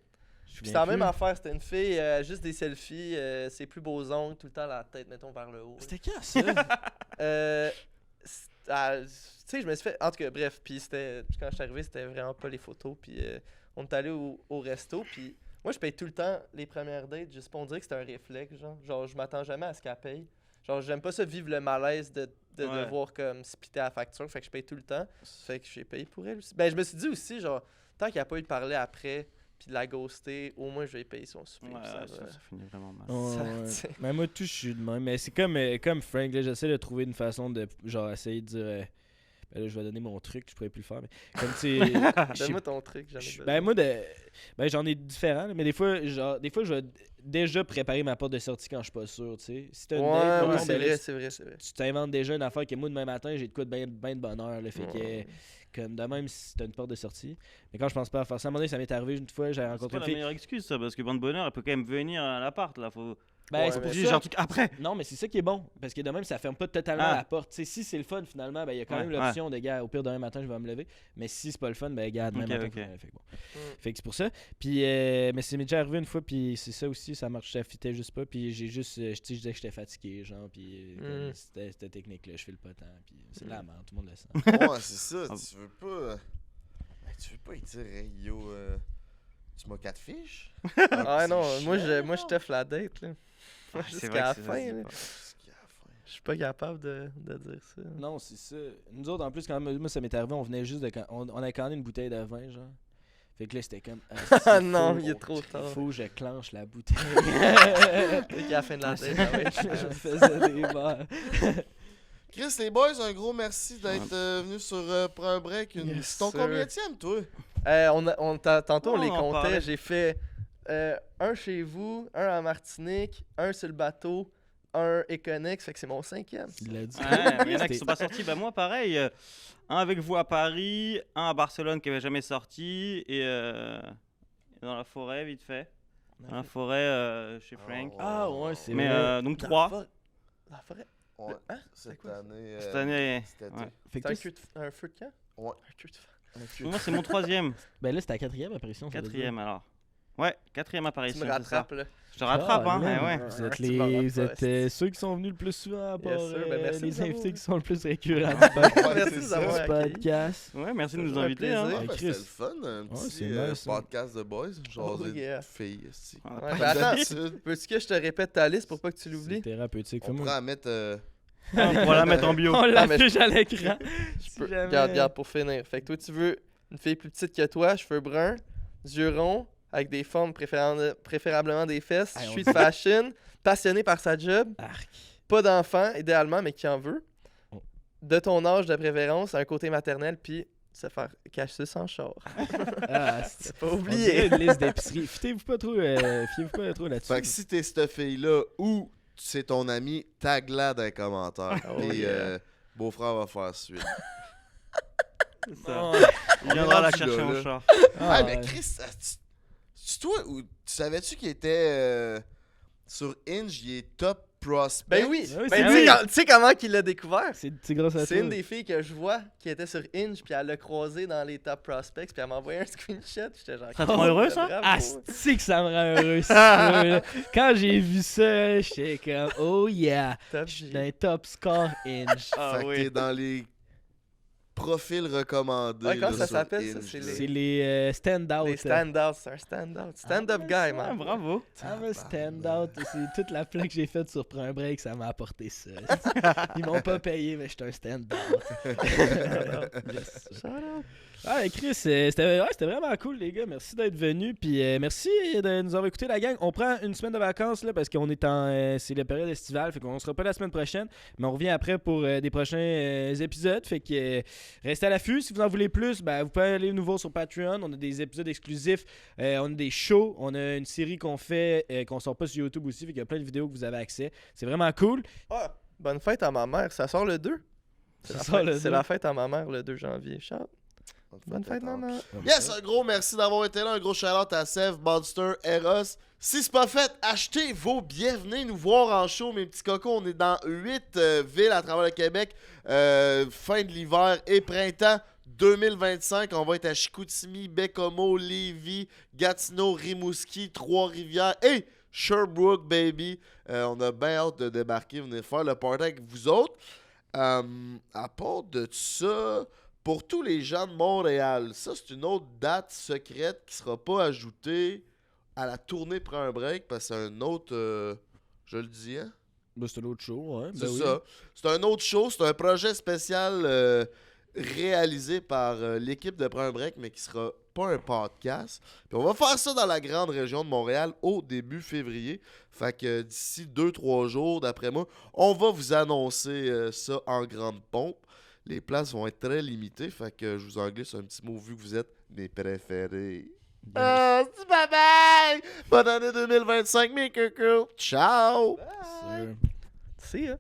C'était la même affaire, c'était une fille, juste des selfies, ses plus beaux ongles, tout le temps la tête, mettons, vers le haut. C'était quand ça? Tu sais, je me suis fait. En tout cas, bref, puis quand je suis arrivé, c'était vraiment pas les photos, puis on est allé au resto, puis moi, je paye tout le temps les premières dates, juste pour dire que c'était un réflexe, genre, je m'attends jamais à ce qu'elle paye. Genre, j'aime pas ça vivre le malaise de devoir comme splitter la facture, fait que je paye tout le temps, fait que j'ai payé pour elle aussi. Ben, je me suis dit aussi, genre, tant qu'il n'y a pas eu de parler après, puis de la ghoster, au moins je vais payer son souper. Ça finit vraiment mal. Mais moi, tout, je suis de même. Mais c'est comme Frank, là, j'essaie de trouver une façon de genre essayer de dire. Ben là, je vais donner mon truc, je pourrais plus le faire. Mais comme tu sais. Donne-moi ton truc, j'en ai besoin. Ben moi, j'en ai différents, là, mais des fois, je vais déjà préparer ma porte de sortie quand je suis pas sûr, tu sais. Si t'as une date, c'est vrai. Tu t'inventes déjà une affaire que moi, demain matin, j'ai de quoi de bien de bonheur, là, fait que. Comme de même si t'as une porte de sortie. Mais quand je pense pas à faire ça, à un moment donné, ça m'est arrivé une fois, j'avais rencontré une fille. C'est pas la meilleure excuse, ça, parce que bonne bonheur, elle peut quand même venir à l'appart, là. Faut... Ben, c'est pour ça. Un truc après. Non, mais c'est ça qui est bon. Parce que de même, ça ferme pas totalement la porte. T'sais, si c'est le fun, finalement, ben il y a quand même l'option de gars, au pire, demain matin, je vais me lever. Mais si c'est pas le fun, ben gars, demain matin, fait que bon. Fait que c'est pour ça. Puis, mais c'est déjà arrivé une fois, puis c'est ça aussi, ça marche, ça fitait juste pas. Puis j'ai juste, je disais que j'étais fatigué, genre, puis c'était technique-là, je file pas tant. Puis c'est de la merde, tout le monde le sent. Ouais, c'est ça, tu veux pas. Tu veux pas y dire, hey, yo, tu m'as 4 fiches? Ah non, moi je t'offre la date, là. Jusqu'à la fin, là. Je suis pas capable de dire ça. Non, c'est ça. Nous autres, en plus, quand moi, ça m'est arrivé, on venait juste de... On avait commandé une bouteille de vin, genre. Fait que là, c'était comme... Ah non, il est trop tard. Il faut que je clenche la bouteille. Fait qu'à la fin de la date, je faisais des verres. Chris, les boys, un gros merci d'être venus sur Prends un break. C'est ton combienième, toi? Tantôt, on les on comptait. parlait. J'ai fait un chez vous, un en Martinique, un sur le bateau, un Econex. Fait que c'est mon 5e. Il l'a dit. Ouais, mais il y en a qui sont pas sortis. Bah, moi, pareil. Un avec vous à Paris, un à Barcelone qui avait jamais sorti, et dans la forêt, vite fait. Dans la forêt chez Frank. Ah ouais, c'est Mais vrai. donc 3. La forêt. Ouais. Hein? Cette quoi, ça? année. Cette année. Cet été. Ouais. Fait que C'est toi, un feu de camp? Ouais. Un feu de Moi, c'est mon 3e. ben là, c'était la 4e apparition. ça veut dire. 4e alors. Ouais, 4e Tu apparition. me c'est ça. rattrapes, là. Je te rattrape, hein. man. Ouais. Vous êtes, Tu m'en vous rattrapes, êtes ceux qui sont venus le plus souvent à part sûr, ben merci de les nous avoir. invités qui sont le plus récurrents du Merci de nous avoir accueillis. podcast. Ouais, merci de nous toujours un inviter. plaisir. Hein. Ouais, ben, Chris. c'était le fun, un petit c'est nice, hein. podcast de boys, genre Oh, de yeah. filles ici. Ah, Ouais, Comme ben attends, d'habitude. veux-tu que je te répète ta liste pour pas que tu C'est l'oublies? thérapeutique. On Fais-moi. pourrait en mettre. On pourra la mettre en bio. On mais l'affiche à l'écran. Regarde, pour finir. Fait que toi, tu veux une fille plus petite que toi, cheveux bruns, yeux ronds, avec des formes préférablement des fesses, Hey, on street dit- fashion, passionné par sa job, Arc. pas d'enfant, idéalement, mais qui en veut, Oh. de ton âge de préférence, un côté maternel, puis se faire cacher sans char. Ah, c'est Pas on dirait oublié. une liste d'épicerie. Fiez-vous pas trop là-dessus. Fait que si t'es cette fille-là ou c'est ton ami, tag-la dans les commentaires. Oh, Puis yeah. beau-frère va faire suite. C'est ça. Oh, Il viendra la rendu chercher là, en là. char. ah, Ah, mais ouais. Chris, tu toi, ou tu savais-tu qu'il était sur Inge, il est top prospect? Ben oui, Oui, ben, c'est tu vrai. sais tu sais comment il l'a découvert? C'est grâce à toi. C'est une des filles que je vois qui était sur Inge, puis elle l'a croisé dans les top prospects, puis elle m'a envoyé un screenshot. J'étais genre. Ça te rend heureux, ça? Bravo. Ah, c'est que ça me rend heureux. c'est sûr, là. Quand j'ai vu ça, j'étais comme, oh yeah, Top je suis G. dans un top score Inge. Ah Fait que oui. t'es dans les profils recommandés. Ouais, comment là, ça sur s'appelle, ça? Inge, C'est là. C'est les stand-out. Les stand-outs, c'est un stand-out. Stand-up guy, Ah, man. bravo. I'm a stand-out. C'est toute la plaque que j'ai faite sur Prends un break, ça m'a apporté ça. Ils m'ont pas payé, mais j'étais un stand-out. Yes. Shout out. Ah, Chris, c'était vraiment cool, les gars. Merci d'être venus. Puis merci de nous avoir écouté, la gang. On prend une semaine de vacances là, parce qu'on est c'est la période estivale. Fait qu'on sera pas la semaine prochaine. Mais on revient après pour des prochains épisodes. Fait que restez à l'affût. Si vous en voulez plus, ben, vous pouvez aller nous voir sur Patreon. On a des épisodes exclusifs. On a des shows. On a une série qu'on fait, qu'on sort pas sur YouTube aussi. Fait qu'il y a plein de vidéos que vous avez accès. C'est vraiment cool. Ah, bonne fête à ma mère. Ça sort le 2. Ça sort le C'est 2. la fête à ma mère le 2 janvier. Shout. Bonne fête, maman. Yes, un gros merci d'avoir été là. Un gros shout-out à Sev, Monster, Eros. Si c'est pas fait, achetez vos billets. Venez nous voir en show, mes petits cocos. On est dans 8 villes à travers le Québec. Fin de l'hiver et printemps 2025. On va être à Chicoutimi, Bécomo, Lévis, Gatineau, Rimouski, Trois-Rivières et Sherbrooke, baby. On a bien hâte de débarquer. Venez faire le party avec vous autres. À part de ça... Pour tous les gens de Montréal, ça c'est une autre date secrète qui sera pas ajoutée à la tournée Prends un break parce que c'est un autre, je le dis, hein? Ben, c'est l'autre show, ouais. C'est Ben oui. ça. C'est un autre show, c'est un projet spécial réalisé par l'équipe de Prends un break, mais qui sera pas un podcast. Puis on va faire ça dans la grande région de Montréal au début février. Fait que d'ici 2-3 jours, d'après moi, on va vous annoncer ça en grande pompe. Les places vont être très limitées, fait que je vous en glisse un petit mot vu que vous êtes mes préférés. Bye bye! Bonne année 2025, mes cocos! Ciao! Sûr. See ya.